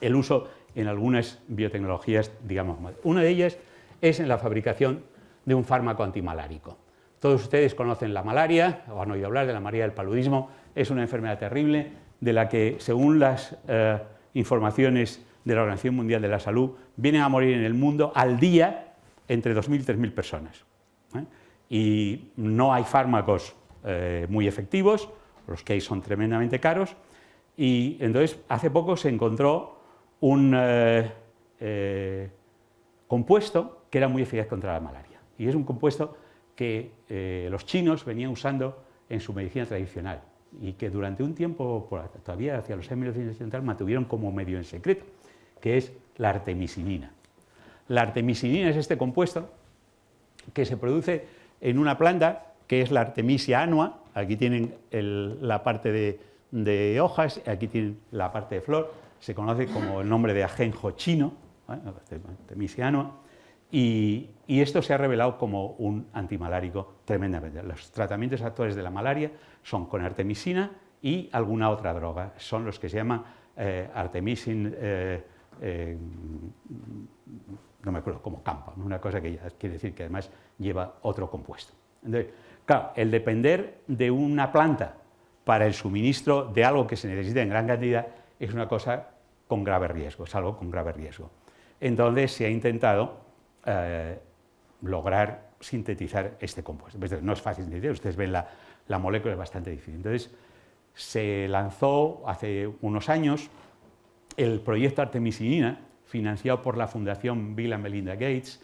S1: el uso en algunas biotecnologías, digamos, una de ellas es en la fabricación de un fármaco antimalárico. Todos ustedes conocen la malaria, o han oído hablar de la malaria del paludismo, es una enfermedad terrible de la que, según las informaciones de la Organización Mundial de la Salud, vienen a morir en el mundo al día entre 2.000 y 3.000 personas. Y no hay fármacos muy efectivos, los que hay son tremendamente caros, y entonces hace poco se encontró un compuesto que era muy eficaz contra la malaria. Y es un compuesto que los chinos venían usando en su medicina tradicional y que durante un tiempo, todavía hacia los años 1980, mantuvieron como medio en secreto, que es la artemisinina. La artemisinina es este compuesto que se produce en una planta que es la Artemisia annua. Aquí tienen la parte de hojas, aquí tienen la parte de flor, se conoce como el nombre de ajenjo chino, Artemisia annua. Y esto se ha revelado como un antimalárico tremendamente. Los tratamientos actuales de la malaria son con artemisina y alguna otra droga. Son los que se llaman artemisin, no me acuerdo, como campa, una cosa que ya quiere decir que además lleva otro compuesto. Entonces, claro, el depender de una planta para el suministro de algo que se necesita en gran cantidad es una cosa con grave riesgo, es algo con grave riesgo. Entonces se ha intentado lograr sintetizar este compuesto. No es fácil sintetizar, ustedes ven la molécula, es bastante difícil. Entonces, se lanzó hace unos años el proyecto Artemisinina, financiado por la Fundación Bill and Melinda Gates.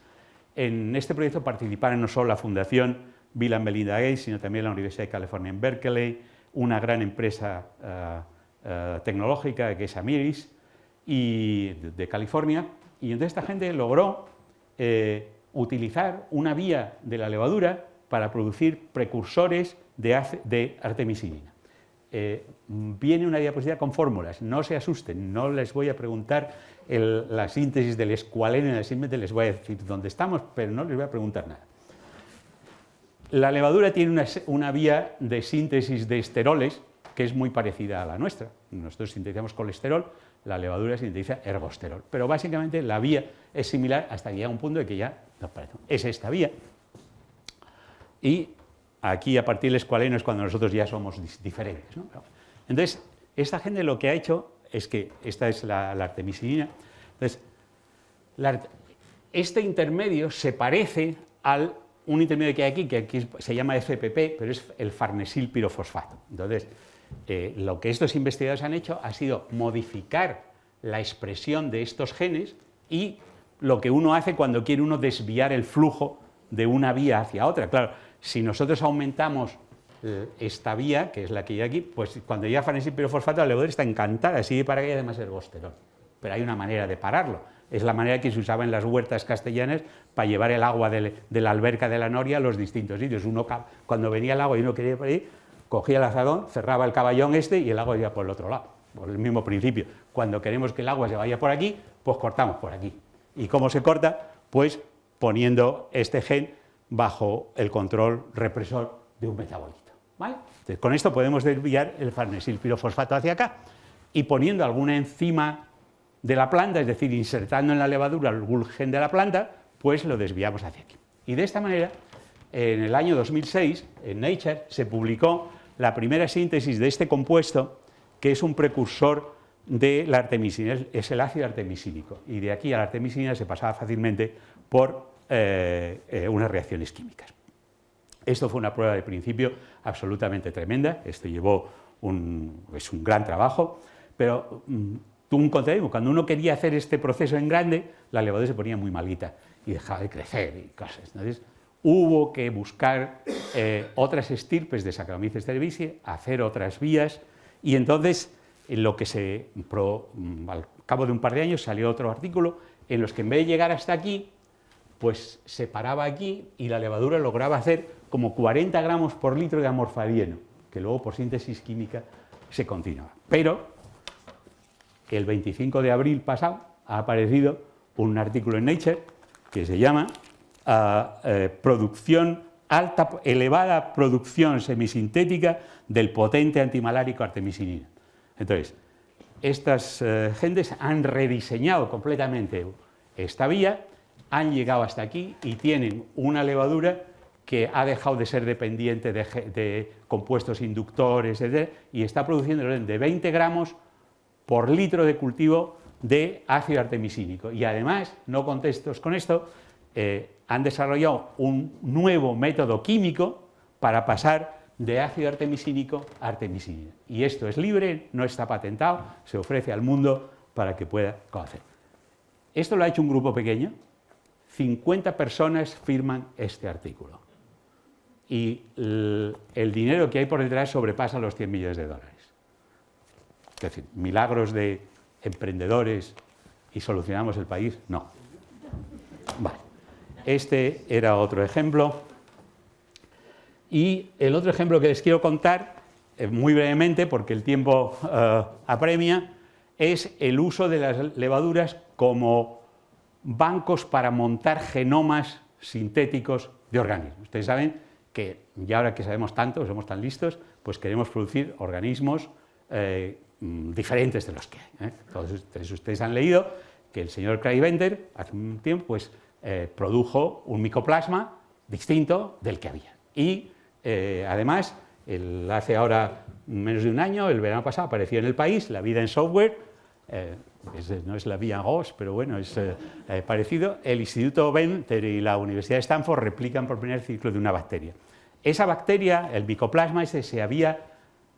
S1: En este proyecto participaron no solo la Fundación Bill and Melinda Gates, sino también la Universidad de California en Berkeley, una gran empresa tecnológica que es Amiris, y de California, Y entonces esta gente logró utilizar una vía de la levadura para producir precursores de artemisinina. Viene una diapositiva con fórmulas, no se asusten, no les voy a preguntar la síntesis del escualeno, simplemente les voy a decir dónde estamos, pero no les voy a preguntar nada. La levadura tiene una vía de síntesis de esteroles que es muy parecida a la nuestra. Nosotros sintetizamos colesterol, la levadura sintetiza ergosterol, pero básicamente la vía es similar hasta que llega un punto de que ya nos parece. Es esta vía. Y aquí, a partir del escualeno, es cuando nosotros ya somos diferentes, ¿no? Entonces, esta gente lo que ha hecho es que, esta es la artemisinina, entonces, este intermedio se parece a un intermedio que hay aquí, que aquí se llama FPP, pero es el farnesil pirofosfato. Entonces, lo que estos investigadores han hecho ha sido modificar la expresión de estos genes y lo que uno hace cuando quiere uno desviar el flujo de una vía hacia otra. Claro, si nosotros aumentamos esta vía, que es la que hay aquí, pues cuando llega farnesil pirofosfato, la levadura está encantada, sigue para que además ergosterol. Pero hay una manera de pararlo. Es la manera que se usaba en las huertas castellanas para llevar el agua de la alberca de la Noria a los distintos sitios. Uno, cuando venía el agua y uno quería ir por ahí, cogía el azadón, cerraba el caballón y el agua iba por el otro lado, por el mismo principio. Cuando queremos que el agua se vaya por aquí, pues cortamos por aquí. ¿Y cómo se corta? Pues poniendo este gen bajo el control represor de un metabolito, ¿vale? Entonces, con esto podemos desviar el farnesil pirofosfato hacia acá y poniendo alguna enzima de la planta, es decir, insertando en la levadura algún gen de la planta, pues lo desviamos hacia aquí. Y de esta manera, en el año 2006, en Nature, se publicó la primera síntesis de este compuesto, que es un precursor de la artemisina, es el ácido artemisínico, y de aquí a la artemisina se pasaba fácilmente por unas reacciones químicas. Esto fue una prueba de principio absolutamente tremenda, esto llevó es un gran trabajo, pero tuvo un contrario. Cuando uno quería hacer este proceso en grande, la levadura se ponía muy malita y dejaba de crecer y cosas. Entonces, hubo que buscar otras estirpes de Saccharomyces cerevisiae, hacer otras vías, y entonces, al cabo de un par de años, salió otro artículo en los que en vez de llegar hasta aquí, pues se paraba aquí y la levadura lograba hacer como 40 gramos por litro de amorfadieno, que luego por síntesis química se continuaba. Pero el 25 de abril pasado ha aparecido un artículo en Nature que se llama elevada producción semisintética del potente antimalárico artemisinina. Entonces, estas gentes han rediseñado completamente esta vía, han llegado hasta aquí y tienen una levadura que ha dejado de ser dependiente de compuestos inductores, etc., y está produciendo de 20 gramos por litro de cultivo de ácido artemisínico. Y además, no contentos con esto, han desarrollado un nuevo método químico para pasar de ácido artemisínico a artemisinina. Y esto es libre, no está patentado, se ofrece al mundo para que pueda conocer. Esto lo ha hecho un grupo pequeño, 50 personas firman este artículo. Y el dinero que hay por detrás sobrepasa los 100 millones de dólares. Es decir, milagros de emprendedores y solucionamos el país, no. Vale. Este era otro ejemplo. Y el otro ejemplo que les quiero contar, muy brevemente, porque el tiempo apremia, es el uso de las levaduras como bancos para montar genomas sintéticos de organismos. Ustedes saben que ya ahora que sabemos tanto, somos tan listos, pues queremos producir organismos diferentes de los que hay. Entonces, ustedes han leído que el señor Craig Venter hace un tiempo pues, produjo un micoplasma distinto del que había. Y además, hace ahora menos de un año, el verano pasado, apareció en El País, La vida en software, no es la vie en rose, pero bueno, es parecido. El Instituto Venter y la Universidad de Stanford replican por primer ciclo de una bacteria. Esa bacteria, el micoplasma ese, se había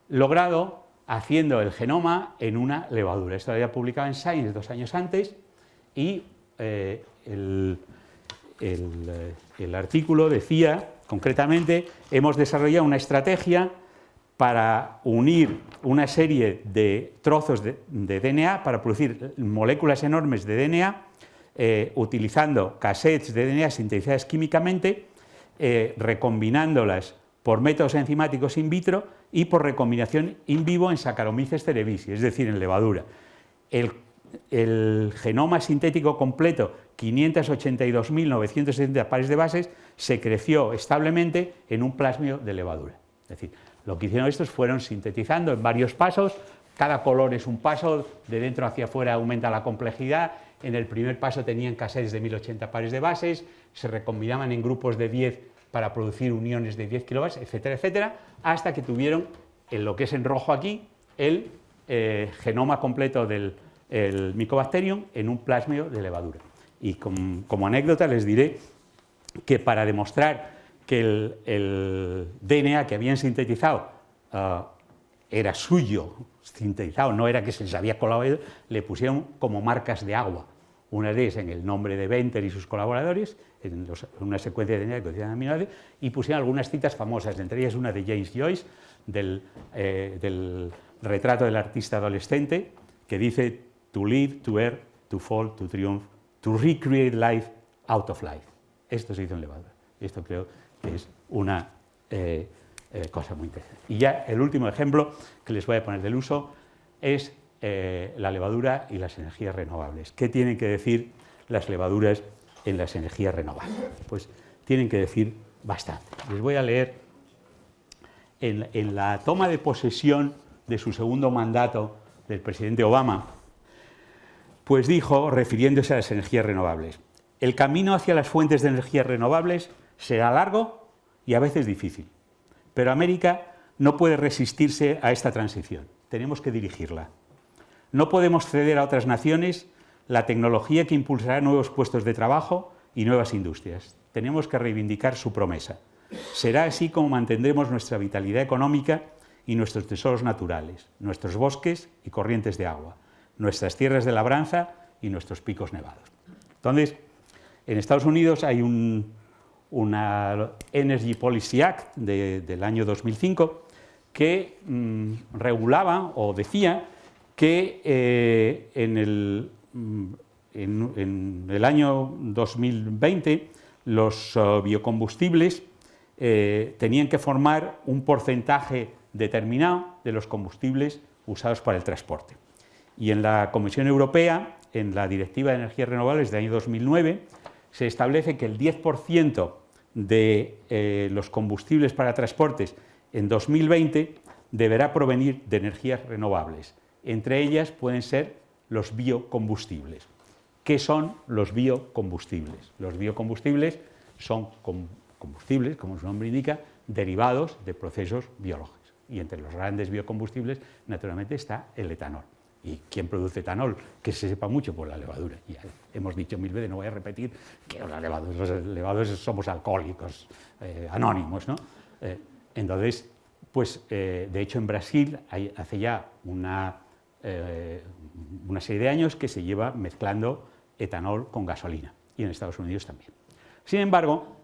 S1: logrado haciendo el genoma en una levadura. Esto lo había publicado en Science 2 años antes y el artículo decía, concretamente, hemos desarrollado una estrategia para unir una serie de trozos de DNA para producir moléculas enormes de DNA utilizando cassettes de DNA sintetizadas químicamente, recombinándolas por métodos enzimáticos in vitro y por recombinación in vivo en Saccharomyces cerevisiae, es decir, en levadura. El genoma sintético completo, 582.970 pares de bases, se creció establemente en un plasmio de levadura. Es decir, lo que hicieron estos fueron sintetizando en varios pasos, cada color es un paso, de dentro hacia afuera aumenta la complejidad. En el primer paso tenían cassettes de 1080 pares de bases, se recombinaban en grupos de 10 para producir uniones de 10 kilobases, etcétera, etcétera, hasta que tuvieron, en lo que es en rojo aquí, el genoma completo del Mycobacterium en un plasmio de levadura. Y como anécdota les diré que para demostrar que el DNA que habían sintetizado era suyo, sintetizado, no era que se les había colado, le pusieron como marcas de agua. Una de ellas en el nombre de Venter y sus colaboradores, en una secuencia de DNA que contiene aminoácidos, y pusieron algunas citas famosas, entre ellas una de James Joyce, del retrato del artista adolescente, que dice: to live, to err, to fall, to triumph, to recreate life out of life. Esto se hizo en levadura. Esto creo que es una cosa muy interesante. Y ya el último ejemplo que les voy a poner del uso es la levadura y las energías renovables. ¿Qué tienen que decir las levaduras en las energías renovables? Pues tienen que decir bastante. Les voy a leer en la toma de posesión de su segundo mandato del presidente Obama, pues dijo, refiriéndose a las energías renovables: el camino hacia las fuentes de energías renovables será largo y a veces difícil, pero América no puede resistirse a esta transición, tenemos que dirigirla. No podemos ceder a otras naciones la tecnología que impulsará nuevos puestos de trabajo y nuevas industrias. Tenemos que reivindicar su promesa. Será así como mantendremos nuestra vitalidad económica y nuestros tesoros naturales, nuestros bosques y corrientes de agua, nuestras tierras de labranza y nuestros picos nevados. Entonces, en Estados Unidos hay una Energy Policy Act del año 2005 que regulaba o decía que en el año 2020 los biocombustibles tenían que formar un porcentaje determinado de los combustibles usados para el transporte. Y en la Comisión Europea, en la Directiva de Energías Renovables del año 2009, se establece que el 10% de los combustibles para transportes en 2020 deberá provenir de energías renovables. Entre ellas pueden ser los biocombustibles. ¿Qué son los biocombustibles? Los biocombustibles son combustibles, como su nombre indica, derivados de procesos biológicos. Y entre los grandes biocombustibles, naturalmente, está el etanol. ¿Y quién produce etanol? Que se sepa mucho, por la levadura. Ya hemos dicho mil veces, no voy a repetir, que los levadores somos alcohólicos anónimos, ¿no? Entonces, pues, de hecho, en Brasil hace ya una serie de años que se lleva mezclando etanol con gasolina, y en Estados Unidos también. Sin embargo,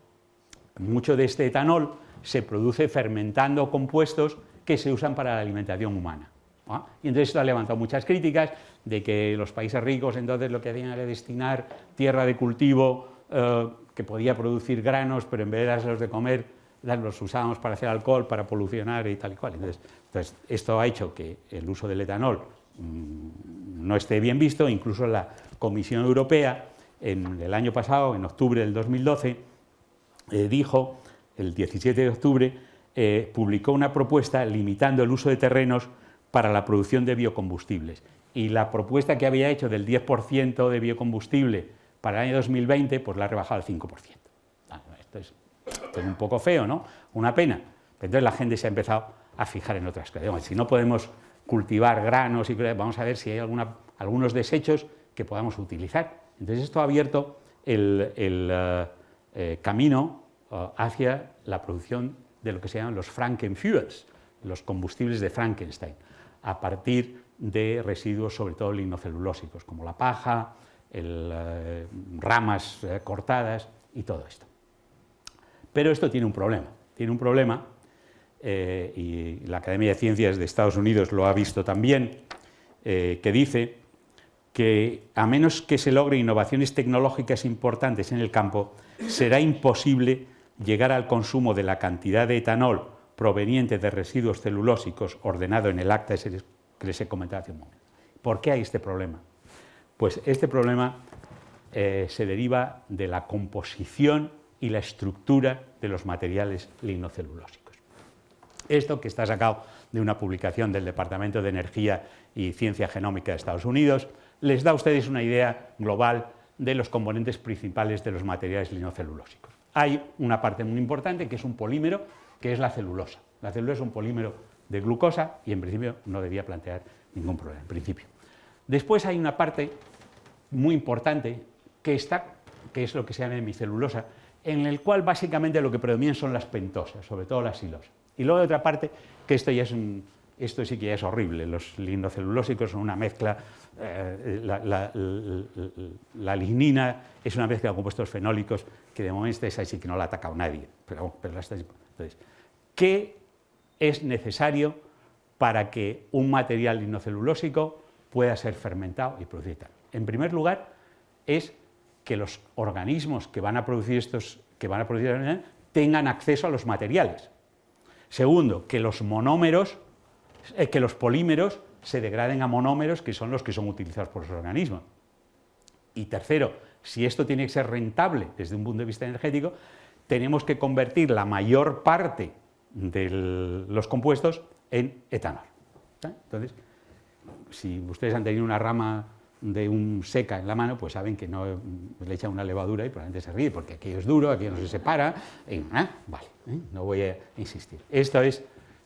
S1: mucho de este etanol se produce fermentando compuestos que se usan para la alimentación humana. Y entonces esto ha levantado muchas críticas de que los países ricos entonces lo que hacían era destinar tierra de cultivo que podía producir granos, pero en vez de dárselos de comer, los usábamos para hacer alcohol, para polucionar y tal y cual. Entonces esto ha hecho que el uso del etanol no esté bien visto. Incluso la Comisión Europea, en el año pasado, en octubre del 2012, dijo, el 17 de octubre, publicó una propuesta limitando el uso de terrenos para la producción de biocombustibles. Y la propuesta que había hecho del 10% de biocombustible para el año 2020, pues la ha rebajado al 5%. Esto es un poco feo, ¿no? Una pena. Entonces la gente se ha empezado a fijar en otras cosas. Si no podemos cultivar granos, vamos a ver si hay algunos desechos que podamos utilizar. Entonces esto ha abierto el camino hacia la producción de lo que se llaman los Frankenfuels, los combustibles de Frankenstein, a partir de residuos, sobre todo lignocelulósicos, como la paja, ramas cortadas y todo esto. Pero esto tiene un problema, y la Academia de Ciencias de Estados Unidos lo ha visto también, que dice que a menos que se logren innovaciones tecnológicas importantes en el campo, será imposible llegar al consumo de la cantidad de etanol proveniente de residuos celulósicos ordenado en el acta ese que les he comentado hace un momento. ¿Por qué hay este problema? Pues este problema se deriva de la composición y la estructura de los materiales lignocelulósicos. Esto, que está sacado de una publicación del Departamento de Energía y Ciencia Genómica de Estados Unidos, les da a ustedes una idea global de los componentes principales de los materiales lignocelulósicos. Hay una parte muy importante que es un polímero, que es la celulosa. La celulosa es un polímero de glucosa y en principio no debía plantear ningún problema, en principio. Después hay una parte muy importante que es lo que se llama hemicelulosa, en el cual básicamente lo que predominan son las pentosas, sobre todo la silosa. Y luego hay otra parte que esto sí que ya es horrible. Los lignocelulósicos son una mezcla, la lignina es una mezcla de compuestos fenólicos que de momento esa sí que no la ha atacado nadie. Entonces, ¿qué es necesario para que un material lignocelulósico pueda ser fermentado y producir tal? En primer lugar, es que los organismos que van a producir tengan acceso a los materiales. Segundo, que los polímeros se degraden a monómeros, que son los que son utilizados por los organismos. Y tercero, si esto tiene que ser rentable desde un punto de vista energético, tenemos que convertir la mayor parte de los compuestos en etanol. Entonces, si ustedes han tenido una rama de un seca en la mano, pues saben que no le echan una levadura y probablemente se ríe, porque aquello es duro, aquello no se separa, y, no voy a insistir. Esto es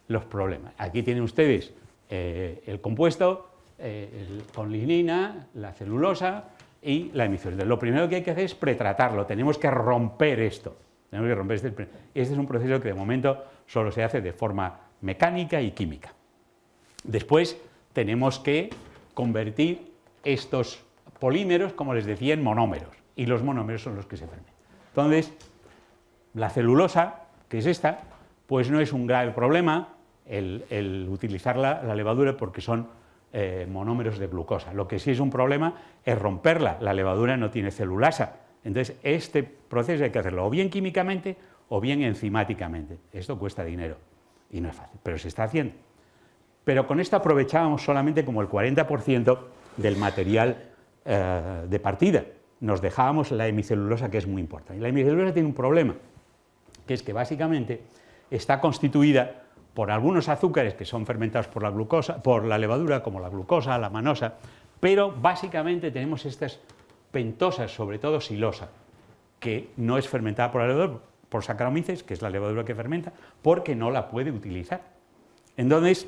S1: los problemas. Aquí tienen ustedes el compuesto con lignina, la celulosa y la hemicelulosa. Lo primero que hay que hacer es pretratarlo, tenemos que romper esto. Este es un proceso que de momento solo se hace de forma mecánica y química. Después tenemos que convertir estos polímeros, como les decía, en monómeros, y los monómeros son los que se fermentan. Entonces, la celulosa, que es esta, pues no es un grave problema el utilizar la levadura porque son monómeros de glucosa. Lo que sí es un problema es romperla. La levadura no tiene celulasa. Entonces, este proceso hay que hacerlo o bien químicamente o bien enzimáticamente. Esto cuesta dinero y no es fácil, pero se está haciendo. Pero con esto aprovechábamos solamente como el 40% del material de partida. Nos dejábamos la hemicelulosa, que es muy importante. Y la hemicelulosa tiene un problema, que es que básicamente está constituida por algunos azúcares que son fermentados por la glucosa, por la levadura, como la glucosa, la manosa, pero básicamente tenemos estas pentosas, sobre todo silosa, que no es fermentada por la levadura, por Saccharomyces, que es la levadura que fermenta, porque no la puede utilizar. Entonces,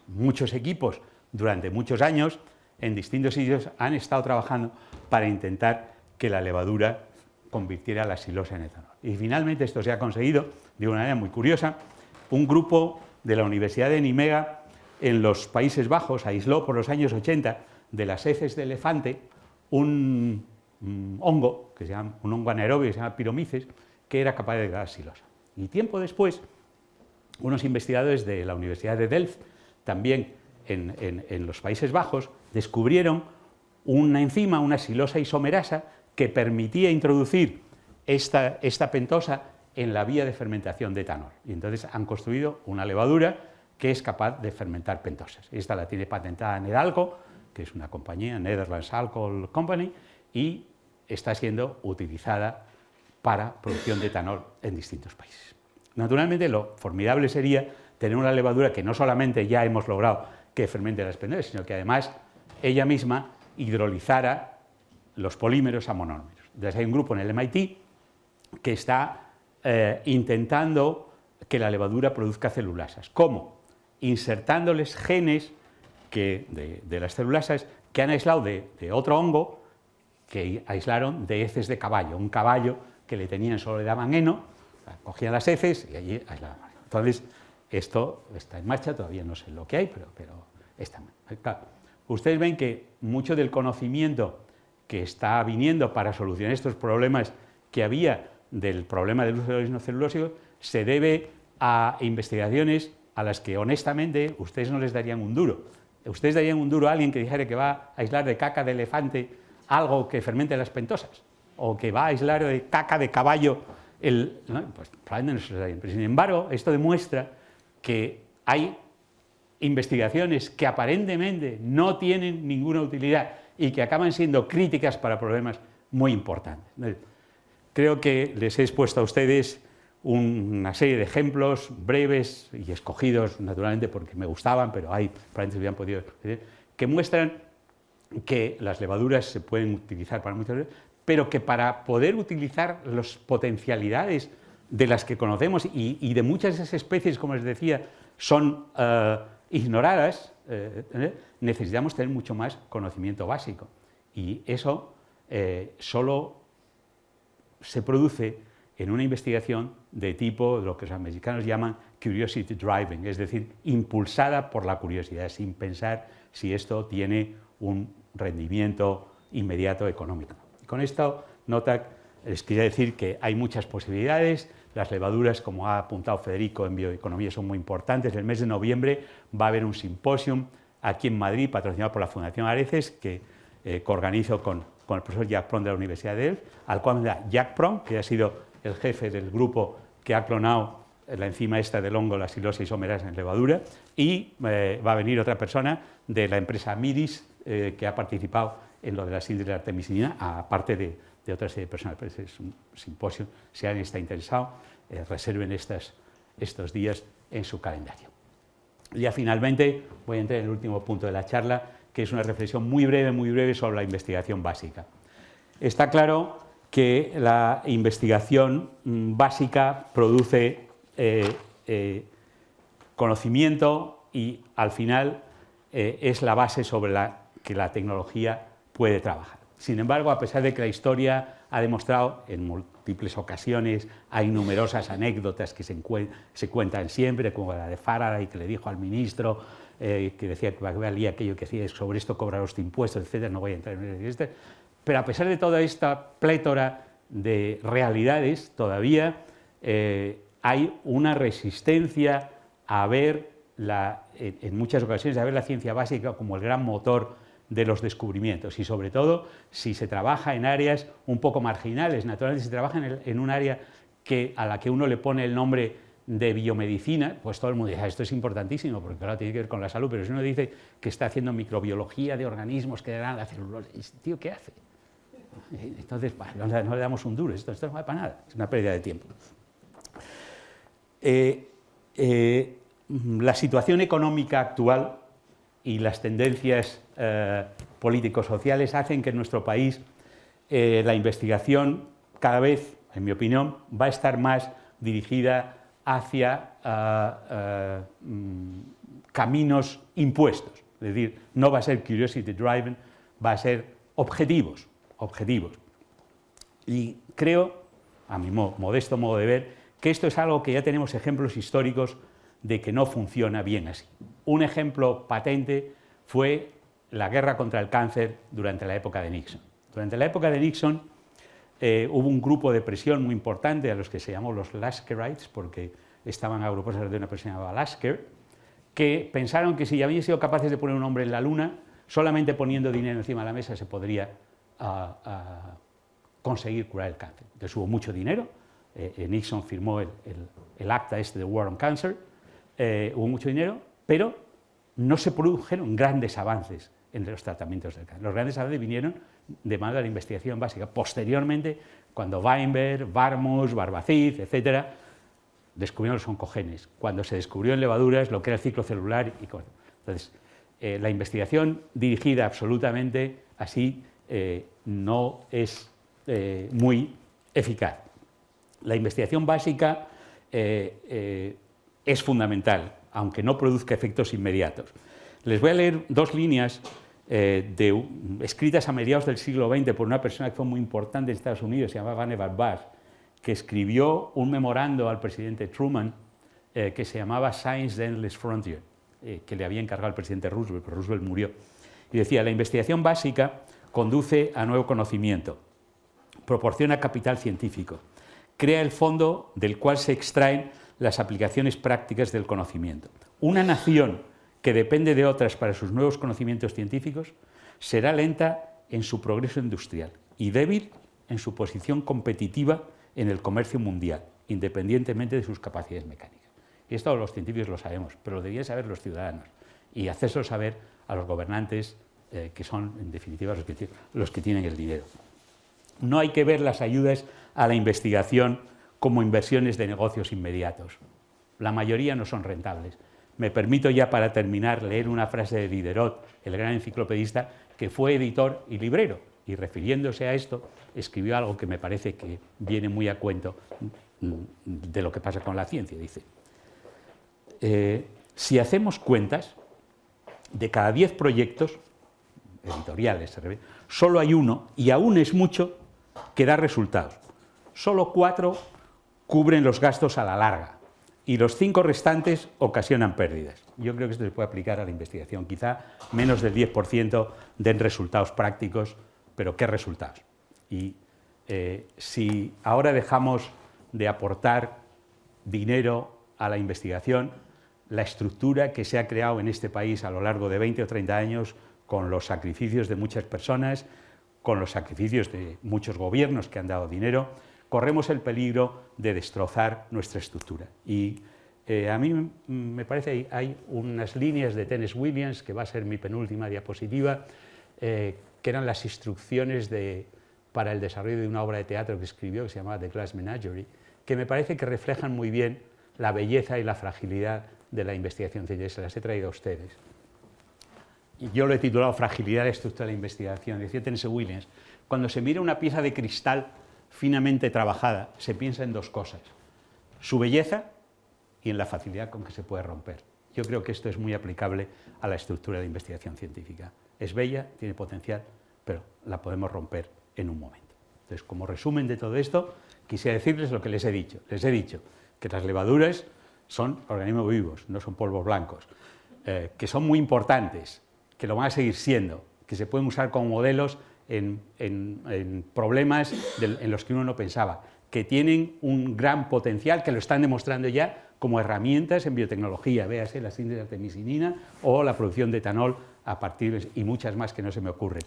S1: muchos equipos durante muchos años en distintos sitios han estado trabajando para intentar que la levadura convirtiera la silosa en etanol. Y finalmente esto se ha conseguido de una manera muy curiosa. Un grupo de la Universidad de Nimega en los Países Bajos aisló por los años 80 de las heces de elefante un hongo, que se llama, un hongo anaerobio que se llama Pyromyces, que era capaz de degradar silosa. Y tiempo después, unos investigadores de la Universidad de Delft, también en los Países Bajos, descubrieron una enzima, una silosa isomerasa, que permitía introducir esta pentosa en la vía de fermentación de etanol. Y entonces han construido una levadura que es capaz de fermentar pentosas. Esta la tiene patentada Nedalco, que es una compañía, Netherlands Alcohol Company, y está siendo utilizada para producción de etanol en distintos países. Naturalmente, lo formidable sería tener una levadura que no solamente ya hemos logrado que fermente las pentosas, sino que además ella misma hidrolizara los polímeros a monómeros. Entonces hay un grupo en el MIT que está intentando que la levadura produzca celulasas. ¿Cómo? Insertándoles genes de las celulasas que han aislado de otro hongo que aislaron de heces de caballo. Un caballo que le tenían, solo le daban heno, cogían las heces y allí aislaban. Entonces, esto está en marcha, todavía no sé lo que hay, pero está en marcha. Claro, ustedes ven que mucho del conocimiento que está viniendo para solucionar estos problemas que había del problema del uso de los lignocelulósicos se debe a investigaciones a las que honestamente ustedes no les darían un duro, ¿Ustedes darían un duro a alguien que dijera que va a aislar de caca de elefante algo que fermente las pentosas? ¿O que va a aislar de caca de caballo ¿no? Pues probablemente no se lo darían. Pero sin embargo, esto demuestra que hay investigaciones que aparentemente no tienen ninguna utilidad y que acaban siendo críticas para problemas muy importantes. Creo que les he expuesto a ustedes una serie de ejemplos breves y escogidos, naturalmente, porque me gustaban, pero hay, probablemente se hubieran podido decir, que muestran que las levaduras se pueden utilizar para muchas cosas, pero que para poder utilizar las potencialidades de las que conocemos y de muchas de esas especies, como les decía, son ignoradas, necesitamos tener mucho más conocimiento básico. Y eso solo se produce en una investigación de tipo, lo que los americanos llaman curiosity driving, es decir, impulsada por la curiosidad, sin pensar si esto tiene un rendimiento inmediato económico. Y con esto, nota, les quería decir que hay muchas posibilidades. Las levaduras, como ha apuntado Federico, en bioeconomía son muy importantes. El mes de noviembre va a haber un simposium aquí en Madrid, patrocinado por la Fundación Areces, que coorganizo con el profesor Jack Prom de la Universidad de Delft, al cual me da Jack Prom, que ha sido el jefe del grupo que ha clonado la enzima esta del hongo, la silosa isomerasa en levadura, y va a venir otra persona de la empresa Midis, que ha participado en lo de la síntesis de la artemisina, aparte de otra serie de personas. Pero es un simposio, si alguien está interesado, reserven estos días en su calendario. Ya finalmente voy a entrar en el último punto de la charla, que es una reflexión muy breve sobre la investigación básica. Está claro que la investigación básica produce conocimiento y al final es la base sobre la que la tecnología puede trabajar. Sin embargo, a pesar de que la historia ha demostrado en múltiples ocasiones, hay numerosas anécdotas que se cuentan siempre, como la de Faraday, que le dijo al ministro, que decía que valía aquello que decía, sobre esto cobrar los impuestos, etcétera, no voy a entrar en esto. Pero a pesar de toda esta plétora de realidades, todavía hay una resistencia a ver, en muchas ocasiones, a ver la ciencia básica como el gran motor de los descubrimientos, y sobre todo si se trabaja en áreas un poco marginales. Naturalmente, si se trabaja en un área a la que uno le pone el nombre de biomedicina, pues todo el mundo dice, esto es importantísimo, porque claro, tiene que ver con la salud, pero si uno dice que está haciendo microbiología de organismos que dan la celulosa, tío, ¿qué hace? Entonces, no le damos un duro, esto no vale para nada, es una pérdida de tiempo. La situación económica actual y las tendencias político-sociales hacen que en nuestro país la investigación cada vez, en mi opinión, va a estar más dirigida hacia caminos impuestos. Es decir, no va a ser curiosity driven, va a ser objetivos. Y creo, a mi modesto modo de ver, que esto es algo que ya tenemos ejemplos históricos de que no funciona bien así. Un ejemplo patente fue la guerra contra el cáncer durante la época de Nixon. Durante la época de Nixon hubo un grupo de presión muy importante a los que se llamó los Laskerites, porque estaban agrupados de una persona llamada Lasker, que pensaron que si habían sido capaces de poner un hombre en la luna, solamente poniendo dinero encima de la mesa se podría conseguir curar el cáncer. Entonces hubo mucho dinero, Nixon firmó el acta este de War on Cancer, hubo mucho dinero, pero no se produjeron grandes avances en los tratamientos del cáncer. Los grandes avances vinieron de mano de la investigación básica. Posteriormente, cuando Weinberg, Warmus, Barbacid, etcétera, descubrieron los oncogenes, cuando se descubrió en levaduras lo que era el ciclo celular. Entonces, la investigación dirigida absolutamente así no es muy eficaz. La investigación básica es fundamental, aunque no produzca efectos inmediatos. Les voy a leer dos líneas escritas a mediados del siglo XX por una persona que fue muy importante en Estados Unidos, se llamaba Vannevar Bush, que escribió un memorando al presidente Truman que se llamaba Science the Endless Frontier, que le había encargado al presidente Roosevelt, pero Roosevelt murió. Y decía, la investigación básica conduce a nuevo conocimiento, proporciona capital científico, crea el fondo del cual se extraen las aplicaciones prácticas del conocimiento. Una nación que depende de otras para sus nuevos conocimientos científicos, será lenta en su progreso industrial y débil en su posición competitiva en el comercio mundial, independientemente de sus capacidades mecánicas. Y esto los científicos lo sabemos, pero lo deberían saber los ciudadanos y hacérselo saber a los gobernantes, que son, en definitiva, los que tienen el dinero. No hay que ver las ayudas a la investigación como inversiones de negocios inmediatos. La mayoría no son rentables. Me permito ya, para terminar, leer una frase de Diderot, el gran enciclopedista, que fue editor y librero, y refiriéndose a esto, escribió algo que me parece que viene muy a cuento de lo que pasa con la ciencia. Dice, si hacemos cuentas, de cada 10 proyectos editoriales, solo hay uno, y aún es mucho, que da resultados. Solo 4 cubren los gastos a la larga, y los 5 restantes ocasionan pérdidas. Yo creo que esto se puede aplicar a la investigación. Quizá menos del 10% den resultados prácticos, pero ¿qué resultados? Y si ahora dejamos de aportar dinero a la investigación, la estructura que se ha creado en este país a lo largo de 20 o 30 años, con los sacrificios de muchas personas, con los sacrificios de muchos gobiernos que han dado dinero, corremos el peligro de destrozar nuestra estructura. Y a mí me parece que hay unas líneas de Tennessee Williams, que va a ser mi penúltima diapositiva, que eran las instrucciones para el desarrollo de una obra de teatro que escribió, que se llamaba The Glass Menagerie, que me parece que reflejan muy bien la belleza y la fragilidad de la investigación científica. Se las he traído a ustedes. Yo lo he titulado Fragilidad de la estructura de la investigación. Decía Tennessee Williams, cuando se mira una pieza de cristal finamente trabajada, se piensa en 2 cosas: su belleza y en la facilidad con que se puede romper. Yo creo que esto es muy aplicable a la estructura de investigación científica. Es bella, tiene potencial, pero la podemos romper en un momento. Entonces, como resumen de todo esto, quisiera decirles lo que les he dicho. Les he dicho que las levaduras son organismos vivos, no son polvos blancos, que son muy importantes, que lo van a seguir siendo, que se pueden usar como modelos en problemas en los que uno no pensaba, que tienen un gran potencial, que lo están demostrando ya como herramientas en biotecnología, véase la síntesis de artemisinina o la producción de etanol a partir y muchas más que no se me ocurren.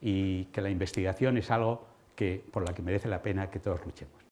S1: Y que la investigación es algo por la que merece la pena que todos luchemos.